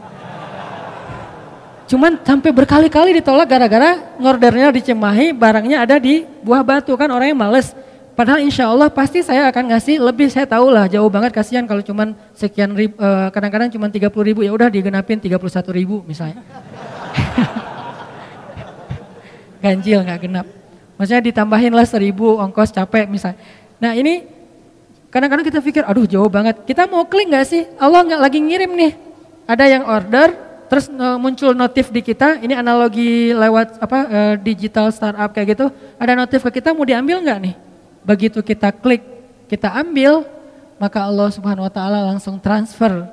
Cuman sampai berkali-kali ditolak gara-gara ngordernya di Cimahi, barangnya ada di Buah Batu, kan orangnya males. Padahal insya Allah pasti saya akan ngasih lebih, saya tahu lah jauh banget, kasihan kalau cuman sekian ribu, kadang-kadang cuma 30.000, ya udah digenapin 31.000 misalnya. Ganjil nggak genap. Maksudnya ditambahin lah 1.000 ongkos capek misalnya. Nah ini Kadang-kadang kita pikir, aduh jauh banget. Kita mau klik nggak sih? Allah nggak lagi ngirim nih. Ada yang order, terus muncul notif di kita. Ini analogi lewat digital startup kayak gitu. Ada notif ke kita, mau diambil nggak nih? Begitu kita klik, kita ambil, maka Allah Subhanahu Wa Taala langsung transfer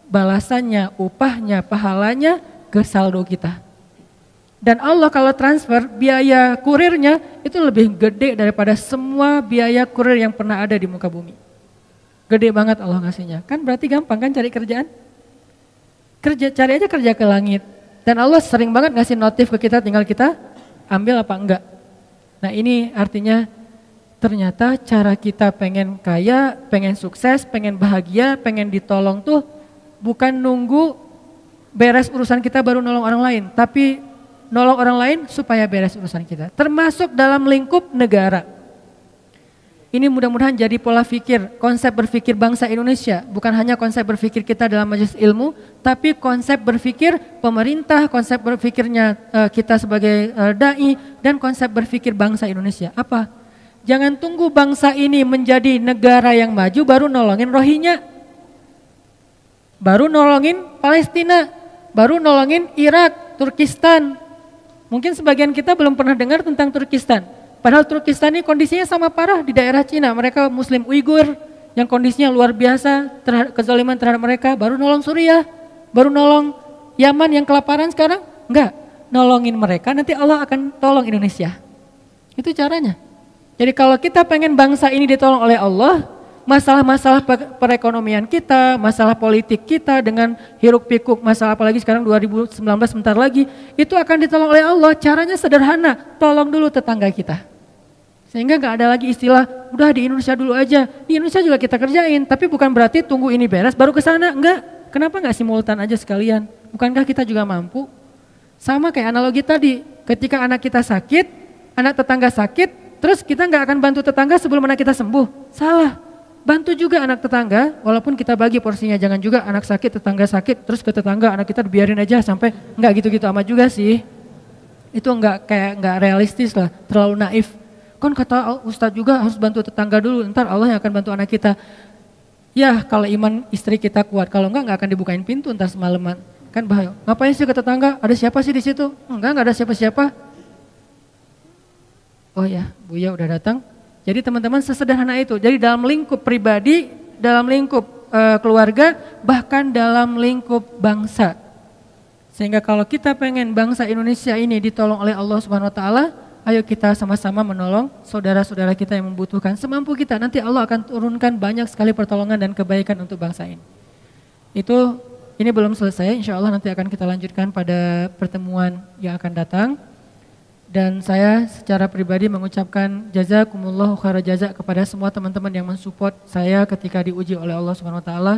balasannya, upahnya, pahalanya ke saldo kita. Dan Allah kalau transfer biaya kurirnya itu lebih gede daripada semua biaya kurir yang pernah ada di muka bumi. Gede banget Allah ngasihnya. Kan berarti gampang kan cari kerjaan? Cari aja kerja ke langit. Dan Allah sering banget ngasih notif ke kita, tinggal kita ambil apa enggak. Nah ini artinya ternyata cara kita pengen kaya, pengen sukses, pengen bahagia, pengen ditolong tuh bukan nunggu beres urusan kita baru nolong orang lain. Tapi nolong orang lain supaya beres urusan kita. Termasuk dalam lingkup negara. Ini mudah-mudahan jadi pola pikir, konsep berpikir bangsa Indonesia. Bukan hanya konsep berpikir kita dalam majelis ilmu, tapi konsep berpikir pemerintah, konsep berpikirnya kita sebagai da'i, dan konsep berpikir bangsa Indonesia. Apa? Jangan tunggu bangsa ini menjadi negara yang maju baru nolongin Rohingya. Baru nolongin Palestina, baru nolongin Irak, Turkistan. Mungkin sebagian kita belum pernah dengar tentang Turkistan. Padahal Turkistan ini kondisinya sama parah di daerah Cina. Mereka Muslim Uighur yang kondisinya luar biasa, kezaliman terhadap mereka. Baru nolong Suriah, baru nolong Yaman yang kelaparan sekarang. Enggak, nolongin mereka nanti Allah akan tolong Indonesia. Itu caranya. Jadi kalau kita pengen bangsa ini ditolong oleh Allah, masalah-masalah perekonomian kita, masalah politik kita dengan hiruk pikuk, masalah apalagi sekarang 2019 sebentar lagi, itu akan ditolong oleh Allah. Caranya sederhana, tolong dulu tetangga kita. Sehingga gak ada lagi istilah, udah di Indonesia dulu aja. Di Indonesia juga kita kerjain, tapi bukan berarti tunggu ini beres baru ke sana. Enggak, kenapa gak simultan aja sekalian? Bukankah kita juga mampu? Sama kayak analogi tadi, ketika anak kita sakit, anak tetangga sakit, terus kita gak akan bantu tetangga sebelum anak kita sembuh. Salah. Bantu juga anak tetangga, walaupun kita bagi porsinya, jangan juga anak sakit, tetangga sakit, terus ke tetangga anak kita dibiarin aja sampai enggak gitu-gitu amat juga sih. Itu enggak realistis lah, terlalu naif. Kan kata Ustadz juga harus bantu tetangga dulu, ntar Allah yang akan bantu anak kita. Ya kalau iman istri kita kuat, kalau enggak akan dibukain pintu ntar semalaman. Kan bahaya. Ngapain sih ke tetangga? Ada siapa sih di situ? Enggak ada siapa-siapa. Oh ya, Buya udah datang. Jadi teman-teman sesederhana itu. Jadi dalam lingkup pribadi, dalam lingkup keluarga, bahkan dalam lingkup bangsa. Sehingga kalau kita pengen bangsa Indonesia ini ditolong oleh Allah Subhanahu Wa Taala, ayo kita sama-sama menolong saudara-saudara kita yang membutuhkan. Semampu kita, nanti Allah akan turunkan banyak sekali pertolongan dan kebaikan untuk bangsa ini. Ini belum selesai, insya Allah nanti akan kita lanjutkan pada pertemuan yang akan datang. Dan saya secara pribadi mengucapkan jazakumullahu khairal jaza kepada semua teman-teman yang mensupport saya ketika diuji oleh Allah Subhanahu Wa Taala.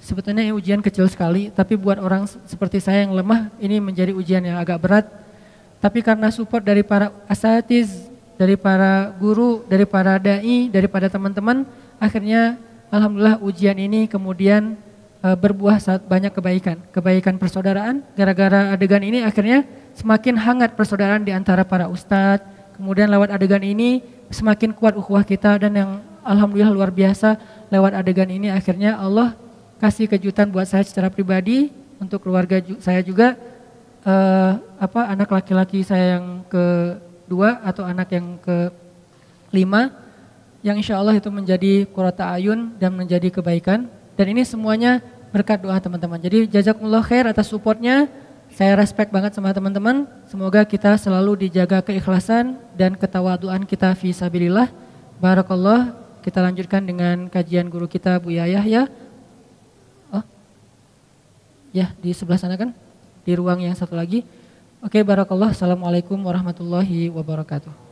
Sebetulnya ini ujian kecil sekali, tapi buat orang seperti saya yang lemah ini menjadi ujian yang agak berat. Tapi karena support dari para asatiz, dari para guru, dari para dai, daripada teman-teman, akhirnya alhamdulillah ujian ini kemudian berbuah banyak kebaikan persaudaraan. Gara-gara adegan ini akhirnya semakin hangat persaudaraan di antara para ustadz. Kemudian lewat adegan ini semakin kuat ukhuwah kita, dan yang alhamdulillah luar biasa lewat adegan ini akhirnya Allah kasih kejutan buat saya secara pribadi, untuk keluarga saya juga, anak laki-laki saya yang kedua atau anak yang kelima, yang insya Allah itu menjadi qurrata ayun dan menjadi kebaikan. Dan ini semuanya berkat doa teman-teman. Jadi jazakumullah khair atas supportnya. Saya respect banget sama teman-teman. Semoga kita selalu dijaga keikhlasan dan ketawaduan kita fi sabilillah. Barakallah. Kita lanjutkan dengan kajian guru kita Buya Yahya. Oh, ya di sebelah sana kan, di ruang yang satu lagi. Oke, barakallah. Assalamualaikum warahmatullahi wabarakatuh.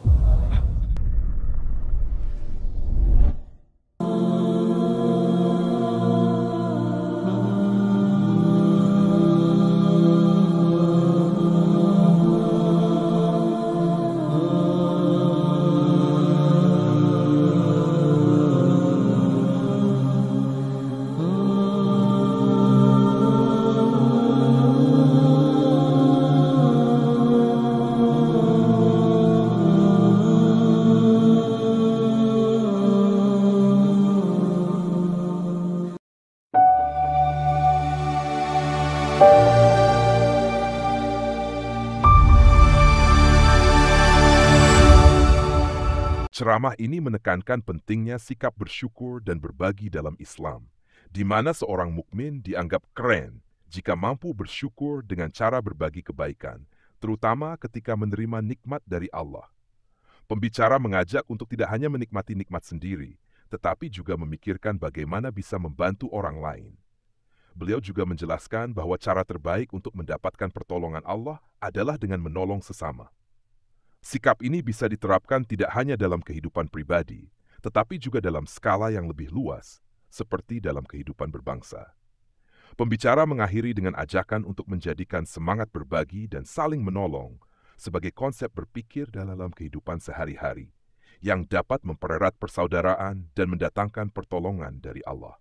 Ceramah ini menekankan pentingnya sikap bersyukur dan berbagi dalam Islam, di mana seorang mukmin dianggap keren jika mampu bersyukur dengan cara berbagi kebaikan, terutama ketika menerima nikmat dari Allah. Pembicara mengajak untuk tidak hanya menikmati nikmat sendiri, tetapi juga memikirkan bagaimana bisa membantu orang lain. Beliau juga menjelaskan bahwa cara terbaik untuk mendapatkan pertolongan Allah adalah dengan menolong sesama. Sikap ini bisa diterapkan tidak hanya dalam kehidupan pribadi, tetapi juga dalam skala yang lebih luas, seperti dalam kehidupan berbangsa. Pembicara mengakhiri dengan ajakan untuk menjadikan semangat berbagi dan saling menolong sebagai konsep berpikir dalam kehidupan sehari-hari, yang dapat mempererat persaudaraan dan mendatangkan pertolongan dari Allah.